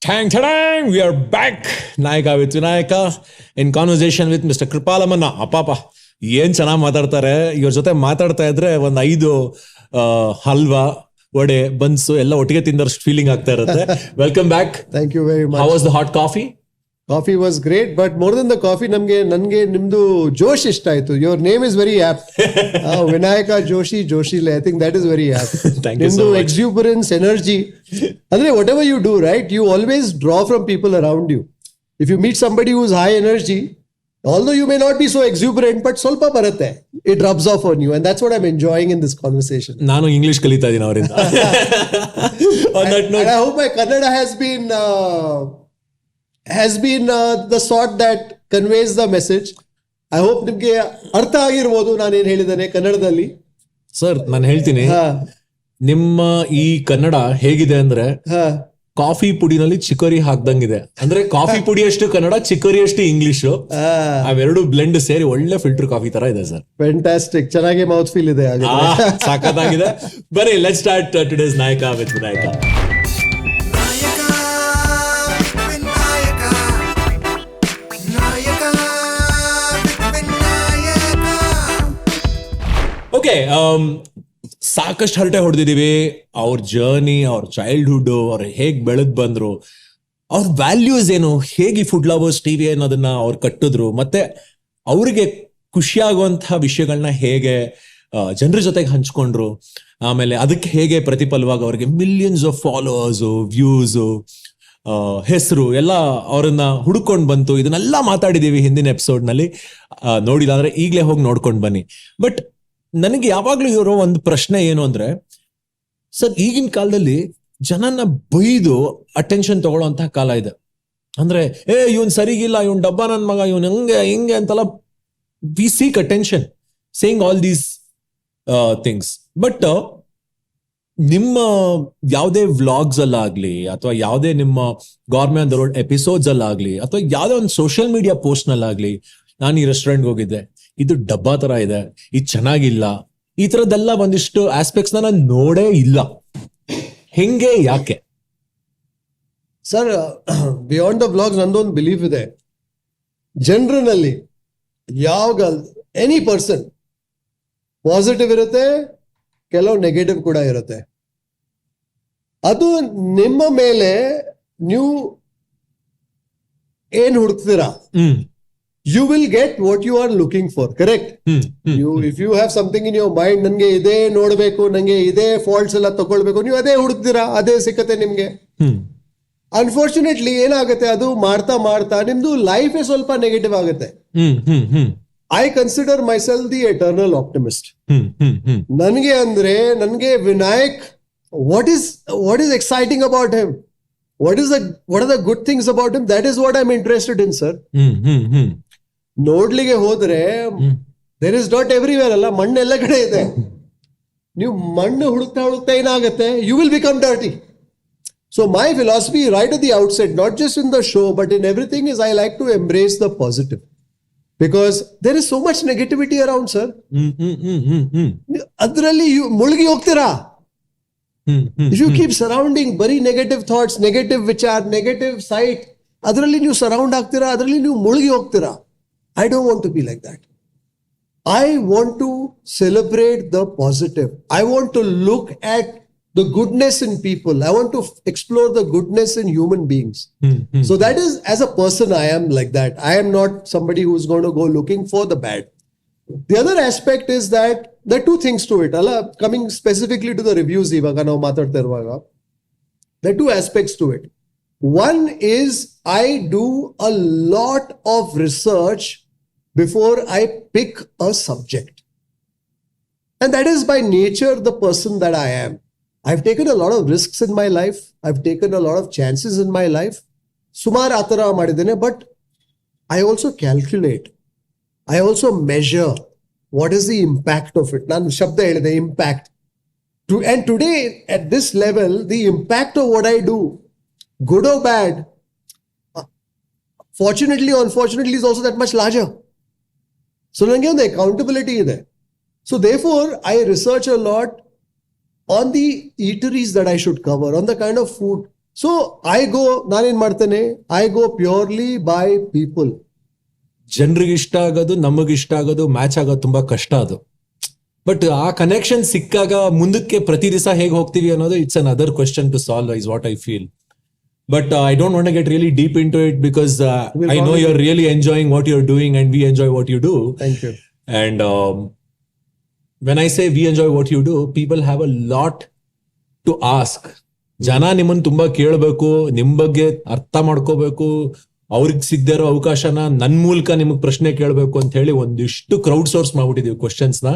Tang tang, we are back. Nayaka with Vinayaka in conversation with Mr. Kripla amanna. ಅಪ್ಪಾಪ ಏನ್ ಚೆನ್ನಾಗಿ ಮಾತಾಡ್ತಾರೆ. ಇವ್ರ ಜೊತೆ ಮಾತಾಡ್ತಾ ಇದ್ರೆ ಒಂದ್ 5 ಹಲ್ವಾ ವಡೆ ಬನ್ಸು ಎಲ್ಲ ಒಟ್ಟಿಗೆ ತಿಂದಷ್ಟು ಫೀಲಿಂಗ್ ಆಗ್ತಾ ಇರುತ್ತೆ. Welcome back. Thank you very much. How was the hot coffee? Coffee was great, but more than the coffee, ನನಗೆ ನಿಮ್ದು ಜೋಶ್ ಇಷ್ಟ ಆಯ್ತು. Your name is very apt. Vinayaka Joshi. I think that is very apt. Thank you so much. Exuberance, energy. Andre, whatever you do, right, you always draw from people around you. If you meet somebody who's high energy, although you may not be so exuberant, but ಸ್ವಲ್ಪ ಬರುತ್ತೆ. It rubs off on you, and that's what I'm enjoying in this conversation. ನಾನು English ಕಲಿತಾ ಇದ್ದೀನಿ ಅವರಿಂದ. On that note, and I hope my Kannada has been the sort that conveys the message. I hope ನಿಮ್ಗೆ ಅರ್ಥ ಆಗಿರ್ಬೋದು ನಾನೇನ್ ಹೇಳಿದ್ದೇನೆ ಕನ್ನಡದಲ್ಲಿ. ಸರ್ ನಾನು ಹೇಳ್ತೀನಿ, ನಿಮ್ಮ ಈ ಕನ್ನಡ ಹೇಗಿದೆ ಅಂದ್ರೆ ಕಾಫಿ ಪುಡಿನಲ್ಲಿ ಚಿಕೋರಿ ಹಾಕ್ದಂಗಿದೆ. ಅಂದ್ರೆ ಕಾಫಿ ಪುಡಿಯಷ್ಟು ಕನ್ನಡ, ಚಿಕೋರಿಯಷ್ಟು ಇಂಗ್ಲಿಷು, ಅವೆರಡು ಬ್ಲೆಂಡ್ ಸೇರಿ ಒಳ್ಳೆ ಫಿಲ್ಟರ್ ಕಾಫಿ ತರ ಇದೆ ಸರ್. ಫ್ಯಾಂಟಾಸ್ಟಿಕ್, ಚೆನ್ನಾಗಿ ಮೌತ್ ಫೀಲ್ ಇದೆ. ಸಾಕಾಗಿದೆ. ಬನ್ನಿ, ಲೆಟ್ಸ್ ಸ್ಟಾರ್ಟ್ ಟುಡೇಸ್ ನಾಯಕ ವಿತ್ ವಿನಾಯಕ. ಓಕೆ, ಸಾಕಷ್ಟು ಹರಟೆ ಹೊಡೆದಿದ್ದೀವಿ. ಅವ್ರ ಜರ್ನಿ, ಅವ್ರ ಚೈಲ್ಡ್ಹುಡ್, ಅವ್ರು ಹೇಗ್ ಬೆಳೆದ್ ಬಂದ್ರು, ಅವ್ರ ವ್ಯಾಲ್ಯೂಸ್ ಏನು, ಹೇಗೆ ಫುಡ್ ಲವರ್ಸ್ ಟಿವಿ ಅನ್ನೋದನ್ನ ಅವ್ರು ಕಟ್ಟಿದ್ರು, ಮತ್ತೆ ಅವ್ರಿಗೆ ಖುಷಿಯಾಗುವಂತಹ ವಿಷಯಗಳನ್ನ ಹೇಗೆ ಜನರ ಜೊತೆಗೆ ಹಂಚ್ಕೊಂಡ್ರು, ಆಮೇಲೆ ಅದಕ್ಕೆ ಹೇಗೆ ಪ್ರತಿಫಲವಾಗಿ ಅವ್ರಿಗೆ ಮಿಲಿಯನ್ಸ್ ಆಫ್ ಫಾಲೋವರ್ಸು, ವ್ಯೂಸು, ಹೆಸರು ಎಲ್ಲ ಅವ್ರನ್ನ ಹುಡ್ಕೊಂಡು ಬಂತು. ಇದನ್ನೆಲ್ಲ ಮಾತಾಡಿದೀವಿ ಹಿಂದಿನ ಎಪಿಸೋಡ್ನಲ್ಲಿ. ನೋಡಿಲ್ಲ ಅಂದ್ರೆ ಈಗಲೇ ಹೋಗಿ ನೋಡ್ಕೊಂಡು ಬನ್ನಿ. ಬಟ್ ನನಗೆ ಯಾವಾಗ್ಲೂ ಇರೋ ಒಂದು ಪ್ರಶ್ನೆ ಏನು ಅಂದ್ರೆ, ಸರ್ ಈಗಿನ ಕಾಲದಲ್ಲಿ ಜನನ ಬೈದು ಅಟೆನ್ಷನ್ ತಗೊಳ್ಳೋಂತಹ ಕಾಲ ಇದೆ. ಅಂದ್ರೆ ಇವನ್ ಸರಿಗಿಲ್ಲ, ಇವನ್ ಡಬ್ಬ ನನ್ ಮಗ, ಇವನ್ ಹಿಂಗೆ ಅಂತೆಲ್ಲ we seek attention, saying all these things. But ನಿಮ್ಮ ಯಾವುದೇ ವ್ಲಾಗ್ಸ್ ಅಲ್ಲಾಗ್ಲಿ, ಅಥವಾ ಯಾವುದೇ ನಿಮ್ಮ ಗೌರ್ಮೆಂಟ್ ರೋಡ್ ಎಪಿಸೋಡ್ಸ್ ಅಲ್ಲಾಗ್ಲಿ, ಅಥವಾ ಯಾವುದೇ ಒಂದು ಸೋಷಿಯಲ್ ಮೀಡಿಯಾ ಪೋಸ್ಟ್ ನಲ್ಲಾಗ್ಲಿ, ನಾನು ಈ ರೆಸ್ಟೋರೆಂಟ್ಗೆ ಹೋಗಿದ್ದೆ, ಇದು ಡಬ್ಬಾ ತರ ಇದೆ, ಇದು ಚೆನ್ನಾಗಿಲ್ಲ, ಈ ತರದ್ದೆಲ್ಲ ಒಂದಿಷ್ಟು ಆಸ್ಪೆಕ್ಟ್ಸ್ ನಾನು ನೋಡೇ ಇಲ್ಲ. ಹೆಂಗೆ, ಯಾಕೆ? ಸರ್, ಬಿಯಾಂಡ್ ದ ಬ್ಲಾಗ್ಸ್ ನಂದೊಂದು ಬಿಲೀಫ್ ಇದೆ. ಜನರಲ್ಲಿ ಯಾವಾಗ ಎನಿ ಪರ್ಸನ್ ಪಾಸಿಟಿವ್ ಇರುತ್ತೆ, ಕೆಲವು ನೆಗೆಟಿವ್ ಕೂಡ ಇರುತ್ತೆ. ಅದು ನಿಮ್ಮ ಮೇಲೆ ನೀವು ಏನ್ ಹುಡುಕ್ತೀರಾ, you will get what you are looking for, correct? If you have something in your mind, ನಂಗೆ ಇದೇ ನೋಡ್ಬೇಕು, ನಂಗೆ ಇದೇ ಫಾಲ್ಟ್ಸ್ ಎಲ್ಲ ತಗೊಳ್ಬೇಕು, ನೀವು ಅದೇ ಹುಡುಕ್ತೀರಾ, ಅದೇ ಸಿಕ್ಕತ್ತೆ ನಿಮ್ಗೆ. ಅನ್ಫಾರ್ಚುನೇಟ್ಲಿ ಏನಾಗುತ್ತೆ, ಅದು ಮಾಡ್ತಾ ಮಾಡ್ತಾ ನಿಮ್ದು ಲೈಫ್ ಸ್ವಲ್ಪ ನೆಗೆಟಿವ್ ಆಗುತ್ತೆ. I consider myself the eternal optimist. ನನ್ಗೆ Vinayak, what is exciting about him? What are the good things about him? That is what I'm interested in, sir. ನೋಡ್ಲಿಕ್ಕೆ ಹೋದ್ರೆ ದೇರ್ ಇಸ್ ಡಾಟ್ ಎವ್ರಿವೇರ್ ಅಲ್ಲ, ಮಣ್ಣು ಎಲ್ಲ ಕಡೆ ಇದೆ. ನೀವು ಮಣ್ಣು ಹುಡುಕ್ತಾ ಏನಾಗುತ್ತೆ, you will become dirty. So my philosophy right at the outset, not just in the show but in everything, is I like to embrace the positive, because there is so much negativity around, sir. ಅದರಲ್ಲಿ ಮುಳುಗಿ ಹೋಗ್ತೀರಾ. If you keep surrounding ಬರೀ negative thoughts, negative ವಿಚಾರ, negative sight, ಅದರಲ್ಲಿ ನೀವು surround ಆಗ್ತೀರಾ, ಅದರಲ್ಲಿ ನೀವು ಮುಳುಗಿ ಹೋಗ್ತೀರಾ. I don't want to be like that. I want to celebrate the positive. I want to look at the goodness in people. I want to explore the goodness in human beings. So that is, as a person, I am like that. I am not somebody who's going to go looking for the bad. The other aspect is that there are two things to it. Coming specifically to the reviews, ivaga ನಾವು ಮಾತಾಡ್ತಾ ಇರುವಾಗ, there are two aspects to it. One is I do a lot of research before I pick a subject. And that is by nature the person that I am. I've taken a lot of risks in my life. I've taken a lot of chances in my life. Sumar atara madidene, but I also calculate. I also measure what is the impact of it. Nan shabda helide, impact. And today at this level, the impact of what I do, good or bad, fortunately or unfortunately, is also that much larger. So nange ಒಂದು accountability ಇದೆ. So therefore, I research a lot on the eateries that I should cover, on the kind of food. So ನಾನೇನ್ ಮಾಡ್ತೇನೆ, I go purely by people. ಜನರಿಗೆ ಇಷ್ಟ ಆಗೋದು, ನಮಗ್ ಇಷ್ಟ ಆಗೋದು, ಮ್ಯಾಚ್ ಆಗೋದು ತುಂಬಾ ಕಷ್ಟ ಅದು. ಬಟ್ ಆ ಕನೆಕ್ಷನ್ ಸಿಕ್ಕಾಗ ಮುಂದಕ್ಕೆ ಪ್ರತಿ ದಿವಸ ಹೇಗೆ ಹೋಗ್ತೀವಿ ಅನ್ನೋದು it's another question to solve, is what I feel. But I don't want to get really deep into it because I know you're really enjoying what you're doing and we enjoy what you do. Thank you. And when I say we enjoy what you do, people have a lot to ask. ಜನ ನಿಮ್ಮನ್ನು ತುಂಬಾ ಕೇಳಬೇಕು, ನಿಮ್ ಬಗ್ಗೆ ಅರ್ಥ ಮಾಡ್ಕೋಬೇಕು, ಅವ್ರಿಗೆ ಸಿಗದೇ ಇರೋ ಅವಕಾಶನ ನನ್ ಮೂಲಕ ನಿಮಗ್ ಪ್ರಶ್ನೆ ಕೇಳಬೇಕು ಅಂತ ಹೇಳಿ ಒಂದಿಷ್ಟು ಕ್ರೌಡ್ ಸೋರ್ಸ್ ಮಾಡ್ಬಿಟ್ಟಿದೀವಿ ಕ್ವಶನ್ಸ್ ನ.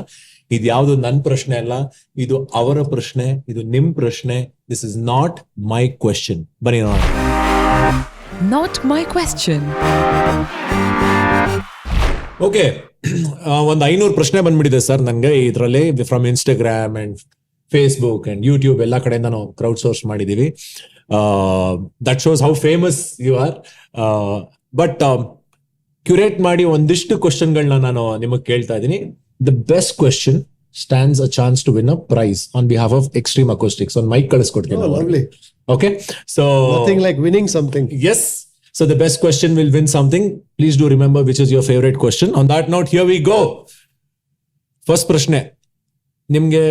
ಇದು ಯಾವ್ದು ನನ್ ಪ್ರಶ್ನೆ ಅಲ್ಲ, ಇದು ಅವರ ಪ್ರಶ್ನೆ, ಇದು ನಿಮ್ ಪ್ರಶ್ನೆ. This is not my question. ಬನ್ನಿ ನೋಡೋಣ. Not my question. ಓಕೆ, ಒಂದ್ 500 ಪ್ರಶ್ನೆ ಬಂದ್ಬಿಟ್ಟಿದೆ ಸರ್ ನನ್ಗೆ ಇದರಲ್ಲಿ. From Instagram and Facebook and YouTube ಎಲ್ಲ ಕಡೆಯಿಂದ ನಾವು ಕ್ರೌಡ್ ಸೋರ್ಸ್ ಮಾಡಿದೀವಿ. That shows how famous you are. But curate ಮಾಡಿ ಒಂದಿಷ್ಟು ಕ್ವಶನ್ಗಳನ್ನ ನಾನು ನಿಮಗೆ ಕೇಳ್ತಾ ಇದ್ದೀನಿ. The best question stands a chance to win a prize on behalf of Extreme Acoustics. On mic ಕಳಿಸ್ಕೊಡ್ತೀನಿ. Oh, lovely. Okay, so nothing like winning something. Yes, so the best question will win something. Please do remember which is your favorite question. On that note, here we go. First ಪ್ರಶ್ನೆ, ನಿಮ್ಗೆ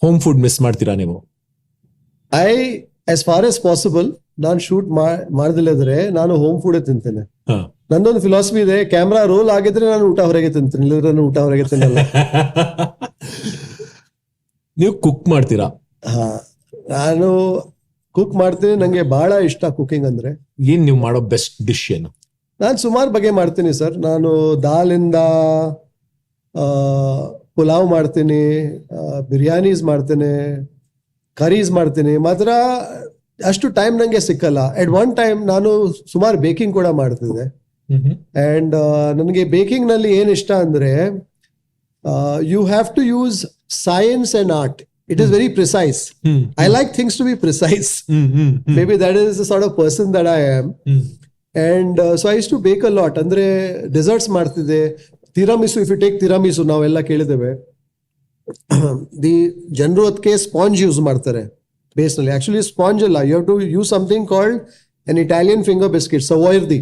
home food miss ಮಾಡ್ತೀರಾ ನೀವು? as far as possible, ನಾನು shoot ಮಾಡ್ದಿಲ್ಲದ್ರೆ ನಾನು home food ತಿಂತೇನೆ. ನಂದೊಂದು philosophy ಇದೆ, camera roll ಆಗಿದ್ರೆ ನಾನು ಊಟ ಹೊರಗೆ ತಿಂತೀನಿ, ಇಲ್ಲದ್ರೆ ನಾನು ಊಟ ಹೊರಗೆ ತಿನ್ನಲ್ಲ. ನೀವು ಕುಕ್ ಮಾಡ್ತೀರಾ? ನಾನು ಕುಕ್ ಮಾಡ್ತೀನಿ, ನಂಗೆ ಬಹಳ ಇಷ್ಟ ಕುಕಿಂಗ್ ಅಂದ್ರೆ. ಏನ್ ನೀವು ಮಾಡೋ ಬೆಸ್ಟ್ ಡಿಶ್ ಏನು? ನಾನು ಸುಮಾರು ಬಗೆ ಮಾಡ್ತೀನಿ ಸರ್. ನಾನು ದಾಲಿಂದ ಪುಲಾವ್ ಮಾಡ್ತೀನಿ, ಬಿರಿಯಾನೀಸ್ ಮಾಡ್ತೀನಿ, ಕರೀಸ್ ಮಾಡ್ತೀನಿ. ಮಾತ್ರ ಅಷ್ಟು ಟೈಮ್ ನಂಗೆ ಸಿಕ್ಕಲ್ಲ. ಅಟ್ ಒನ್ ಟೈಮ್ ನಾನು ಸುಮಾರು ಬೇಕಿಂಗ್ ಕೂಡ ಮಾಡ್ತಿದ್ದೆ. ಅಂಡ್ ನನಗೆ ಬೇಕಿಂಗ್ ನಲ್ಲಿ ಏನ್ ಇಷ್ಟ ಅಂದ್ರೆ, you have to use science and art. It is very precise. I like things to be precise. Maybe that is the sort of person that I am. And so I use to bake a lot. ಅಂದ್ರೆ desserts ಮಾಡ್ತಿದ್ದೆ. Tiramisu, if you take tiramisu, ನಾವೆಲ್ಲ ಕೇಳಿದ್ದೇವೆ. ಜನರು ಅದಕ್ಕೆ sponge use ಮಾಡ್ತಾರೆ base ನಲ್ಲಿ. Actually sponge ಅಲ್ಲ, you have to use something called an Italian finger biscuit, ಸವೋಯರ್ದಿ.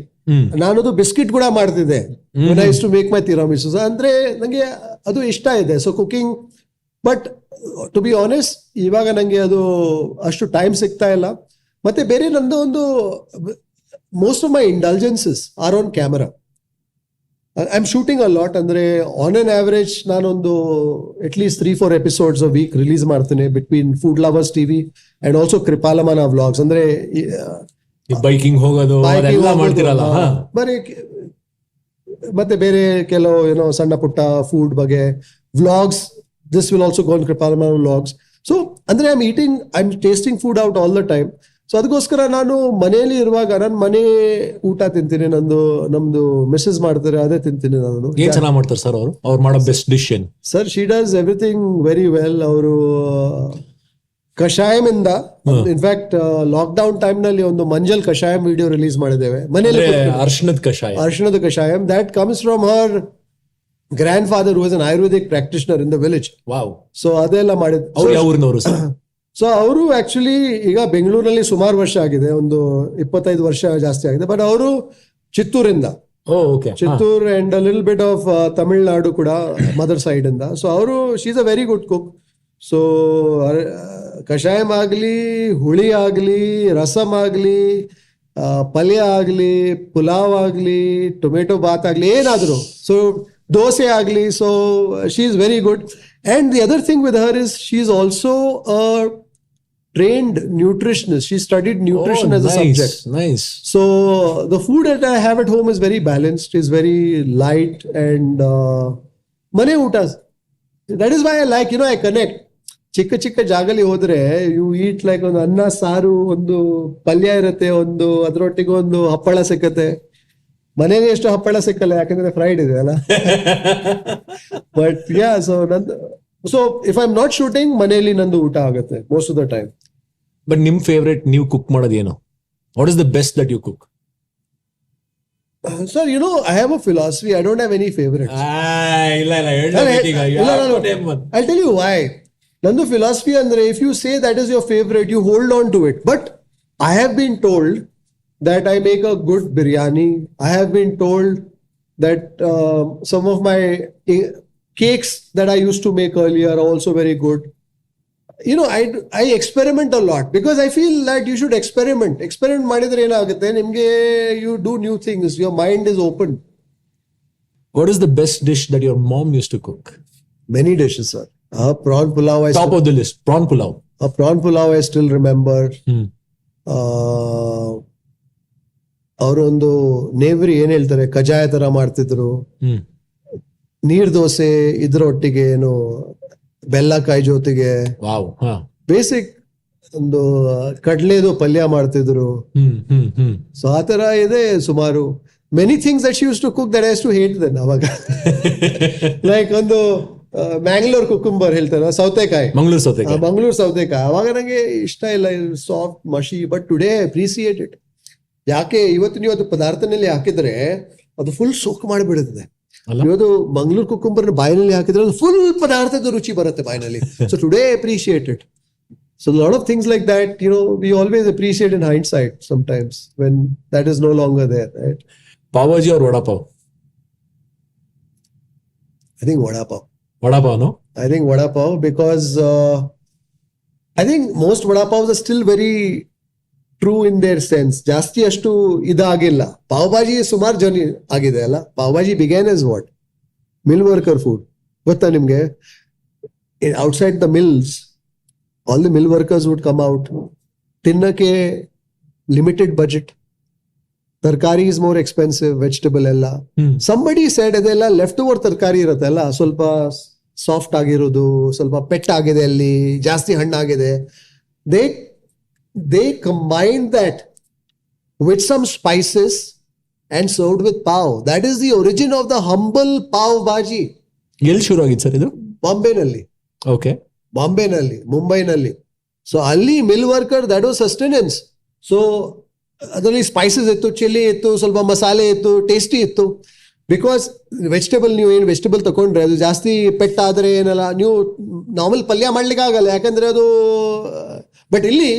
ನಾನದು biscuit ಕೂಡ ಮಾಡ್ತಿದ್ದೆ when I used to make my tiramisu. ಅಂದ್ರೆ ನಂಗೆ ಅದು ಇಷ್ಟ ಇದೆ. So cooking, but to be honest ಇವಾಗ ನಂಗೆ ಅದು ಅಷ್ಟು ಟೈಮ್ ಸಿಗ್ತಾ ಇಲ್ಲ. ಮತ್ತೆ ಬೇರೆ ನಂದು ಒಂದು most of my indulgences are on camera. I am shooting a lot. ಅಂದ್ರೆ ಆನ್ ಅನ್ ಆವರೇಜ್ ನಾನೊಂದು at least 3-4 episodes a week release ಮಾಡ್ತೀನಿ between food lovers TV and also Kripal Amanna vlogs. ಅಂದ್ರೆ ಬೈಕಿಂಗ್ ಹೋಗೋದು ಮಾಡ್ತಿರಲ್ಲ ಬರೀ, ಮತ್ತೆ ಬೇರೆ ಕೆಲವು ಸಣ್ಣ ಪುಟ್ಟ ಫುಡ್ ಬಗ್ಗೆ vlogs. This will also go on Kripal Amanna vlogs. So ಅಂದ್ರೆ I am tasting food out all the time. So ಅದಕ್ಕೋಸ್ಕರ ನಾನು ಮನೆಯಲ್ಲಿ ಇರುವಾಗ ನನ್ನ ಮನೆ ಊಟ ತಿಂತೀನಿ. ನಮ್ದು ಮಿಸ್ಸಸ್ ಮಾಡ್ತಾರೆ, ಅದೇ ತಿಂತೀನಿ ನಾನು. ಏನ್ ಚೆನ್ನಾಗಿ ಮಾಡ್ತಾರೆ ಸರ್ ಅವರು? ಅವ್ರು ಮಾಡೋ ಬೆಸ್ಟ್ ಡಿಶ್ ಏನು? Sir, she does everything very well. ಅವರು ಕಷಾಯಂ ಇಂದ, ಇನ್ಫ್ಯಾಕ್ಟ್ ಲಾಕ್ಡೌನ್ ಟೈಮ್ ನಲ್ಲಿ ಒಂದು ಮಂಜಲ್ ಕಷಾಯಂ ವಿಡಿಯೋ ರಿಲೀಸ್ ಮಾಡಿದ್ದೇವೆ ಮನೆಯಲ್ಲಿ. ಅರ್ಶನದ ಕಷಾಯಂ that comes from her grandfather who was an Ayurvedic practitioner in the village. Wow. So ಅದೆಲ್ಲ ಮಾಡಿದ್. ಅವ್ರು ಯಾವ ಊರಿನವರು ಸರ್? ಸೊ ಅವರು ಆಕ್ಚುಲಿ ಈಗ ಬೆಂಗಳೂರಲ್ಲಿ ಸುಮಾರು ವರ್ಷ ಆಗಿದೆ, ಒಂದು 25 ವರ್ಷ ಜಾಸ್ತಿ ಆಗಿದೆ. ಬಟ್ ಅವರು ಚಿತ್ತೂರಿಂದ, Chittoor and little bit of Tamil Nadu ಕೂಡ ಮದರ್ ಸೈಡ್ ಇಂದ. ಸೊ ಅವರು she is a very good cook. So ಕಷಾಯಂ ಆಗ್ಲಿ, ಹುಳಿ ಆಗ್ಲಿ, ರಸಂ ಆಗ್ಲಿ, ಪಲ್ಯ ಆಗ್ಲಿ, ಪುಲಾವ್ ಆಗ್ಲಿ, ಟೊಮೆಟೊ ಬಾತ್ ಆಗ್ಲಿ, ಏನಾದ್ರು, ಸೊ ದೋಸೆ ಆಗ್ಲಿ. So she is very good. And the other thing with her is she is also a trained nutritionist. She studied nutrition as a subject. Nice. So the food that I have at home is very balanced, is very light and mane utas. That is why I like, I connect. ಚಿಕ್ಕ ಜಾಗಲಿ ಹೋದ್ರೆ you eat like ಒಂದು ಅನ್ನ ಸಾರು, ಒಂದು ಪಲ್ಯ ಇರುತ್ತೆ, ಒಂದು ಅದರೊಟ್ಟಿಗೆ ಒಂದು ಹಪ್ಪಳ ಸಿಕ್ಕತ್ತೆ. ಮನೇಲಿ ಎಷ್ಟು ಹಪ್ಪಳ ಸಿಕ್ಕಲ್ಲ, ಯಾಕಂದ್ರೆ ಫ್ರೈಡ್ ಇದೆ ಅಲ್ಲ. But yeah, so if I am not shooting, ಮನೆಯಲ್ಲಿ ನಂದು ಊಟ ಆಗುತ್ತೆ most of the time. But ನಿಮ್ ಫೇವ್ರೇಟ್ ನೀವು ಕುಕ್ ಮಾಡೋದು ಏನು? What is the best that you cook? Sir, I have a philosophy. I don't have any favorites. I'll tell you why. Nandu philosophy andre, if you say that is your favorite, you hold on to it. But I have been told that I make a good biryani. I have been told that some of my cakes that I used to make earlier are also very good. You know, I experiment a lot because I feel that you should experiment. Experiment ಮಾಡಿದ್ರೆ ಏನಾಗುತ್ತೆ ನಿಮಗೆ, you do new things. Your mind is open. What is the best dish that your mom used to cook? Many dishes, sir. Prawn pulao. Top of the list, prawn pulao. Prawn pulao I still remember. ಅವರೊಂದು ನೇವ್ರಿ ಏನ್ ಹೇಳ್ತಾರೆ, ಕಜಾಯ ತರ ಮಾಡ್ತಿದ್ರು. ನೀರ್ ದೋಸೆ ಇದ್ರೊಟ್ಟಿಗೆ ಏನು ಬೆಲ್ಲಕಾಯಿ ಜೊತೆಗೆ basic ಒಂದು ಕಡ್ಲೆದು ಪಲ್ಯ ಮಾಡ್ತಿದ್ರು. ಸೊ ಆ ತರ ಇದೆ ಸುಮಾರು. Many things that she use to cook that I use to hate then ಅವಾಗ. ಲೈಕ್ ಒಂದು ಮ್ಯಾಂಗ್ಳೂರ್ ಕುಕುಂಬರ್ ಹೇಳ್ತಾರೆ, ಸೌತೆಕಾಯಿ, ಮಂಗಳೂರು ಸೌತೆಕಾಯಿ. ಅವಾಗ ನಂಗೆ ಇಷ್ಟ ಇಲ್ಲ, soft mushy. But today appreciate it. ಯಾಕೆ ಇವತ್ತು ಪದಾರ್ಥನಲ್ಲಿ ಹಾಕಿದ್ರೆ ಅದು ಫುಲ್ ಸೋಕ್ ಮಾಡಿಬಿಡುತ್ತದೆ. ಇವತ್ತು ಮಂಗಳೂರು ಕುಕುಂಬರ್ ಬಾಯಿನಲ್ಲಿ ಹಾಕಿದ್ರೆ ಅದು ಫುಲ್ ಪದಾರ್ಥದ ರುಚಿ ಬರುತ್ತೆ ಬಾಯಿನಲ್ಲಿ. So today appreciate it. So lot of things like that, you know, we always appreciate in hindsight sometimes when that is no longer there, right? Pav Bhaji or Vada Pav? I think Vada Pav. Vada Pav, no? I think Vada Pav because I think most Vada Pavs are still very true in their sense. ಜಾಸ್ತಿ ಅಷ್ಟು ಇದಾಗಿಲ್ಲ. ಪಾವ್ ಭಾಜಿ ಸುಮಾರು ಜನ ಆಗಿದೆ ಅಲ್ಲ. Pav bhaji began as what? Mill worker food. ಗೊತ್ತಾ ನಿಮ್ಗೆ? Outside the mills, all the mill workers would come out. ತಿನ್ನಕ್ಕೆ limited budget. ತರಕಾರಿ is more expensive, vegetable ಎಲ್ಲ. Somebody said ಅದೆಲ್ಲ ಲೆಫ್ಟ್ ಓವರ್ ತರಕಾರಿ ಇರುತ್ತೆ ಅಲ್ಲ, ಸ್ವಲ್ಪ ಸಾಫ್ಟ್ ಆಗಿರೋದು, ಸ್ವಲ್ಪ ಪೆಟ್ ಆಗಿದೆ, ಅಲ್ಲಿ ಜಾಸ್ತಿ ಹಣ್ಣಾಗಿದೆ. They combined that with some spices and served with pav. That is the origin of the humble pav bhaji. ಎಲ್ಲಿ ಶುರು ಆಗಿತ್ತು ಸರ್ ಇದು? ಬಾಂಬೆನಲ್ಲಿ. ಓಕೆ, ಬಾಂಬೆನಲ್ಲಿ, ಮುಂಬೈನಲ್ಲಿ. ಸೊ ಅಲ್ಲಿ mill worker, that was sustenance. So ಅದರಲ್ಲಿ ಸ್ಪೈಸಸ್ ಇತ್ತು, ಚಿಲ್ಲಿ ಇತ್ತು, ಸ್ವಲ್ಪ ಮಸಾಲೆ ಇತ್ತು, ಟೇಸ್ಟಿ ಇತ್ತು. ಬಿಕಾಸ್ ವೆಜಿಟೇಬಲ್, ನೀವು ಏನು ವೆಜಿಟೇಬಲ್ ತಗೊಂಡ್ರೆ ಅದು ಜಾಸ್ತಿ ಪೆಟ್ಟಾದರೆ ಏನಲ್ಲ, ನೀವು ನಾರ್ಮಲ್ ಪಲ್ಯ ಮಾಡ್ಲಿಕ್ಕೆ ಆಗಲ್ಲ, ಯಾಕಂದ್ರೆ ಅದು. ಬಟ್ ಇಲ್ಲಿ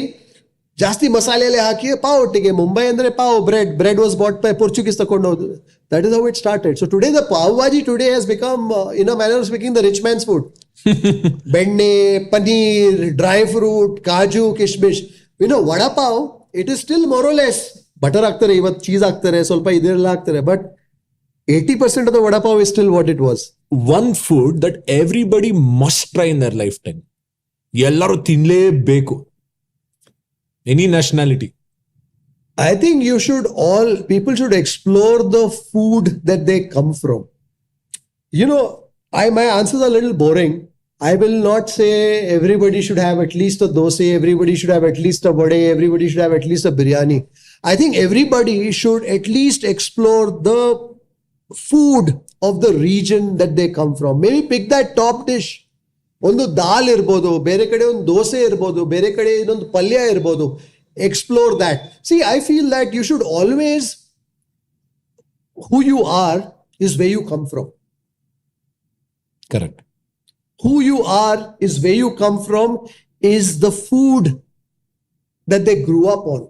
ಜಾಸ್ತಿ ಮಸಾಲೆಯಲ್ಲೇ ಹಾಕಿ ಪಾವ್ ಒಟ್ಟಿಗೆ. ಮುಂಬೈ ಅಂದ್ರೆ pav, bread was bought by Portuguese ತಗೊಂಡು ಹೋದ್ರು. That is how it started. So today the pav bhaji today has become, in a manner of speaking, the rich man's food. ಬೆಣ್ಣೆ, ಪನೀರ್, ಡ್ರೈ ಫ್ರೂಟ್, ಕಾಜು, ಕಿಶ್ಮಿಶ್. You know, vada pav, it is still more or less. Butter ಹಾಕ್ತಾರೆ, ಇವತ್ತು cheese ಹಾಕ್ತಾರೆ, ಸ್ವಲ್ಪ ಇದೆಲ್ಲ ಹಾಕ್ತಾರೆ. But 80% of the vada pav is still what it was. One food that everybody must try in their lifetime. ಎಲ್ಲರೂ ತಿನ್ಲೇಬೇಕು. Any nationality. I think people should explore the food that they come from. You know, my answers are a little boring. I will not say everybody should have at least a dosa, everybody should have at least a vade, everybody should have at least a biryani. I think everybody should at least explore the food of the region that they come from. Maybe pick that top dish. ಒಂದು ದಾಲ್ ಇರ್ಬೋದು, ಬೇರೆ ಕಡೆ ಒಂದು ದೋಸೆ ಇರ್ಬೋದು, ಬೇರೆ ಕಡೆ ಇನ್ನೊಂದು ಪಲ್ಯ ಇರ್ಬೋದು. Explore that. See, I feel that you should always, who you are is where you come from. Correct. Who you are is where you come from is the food that they grew up on.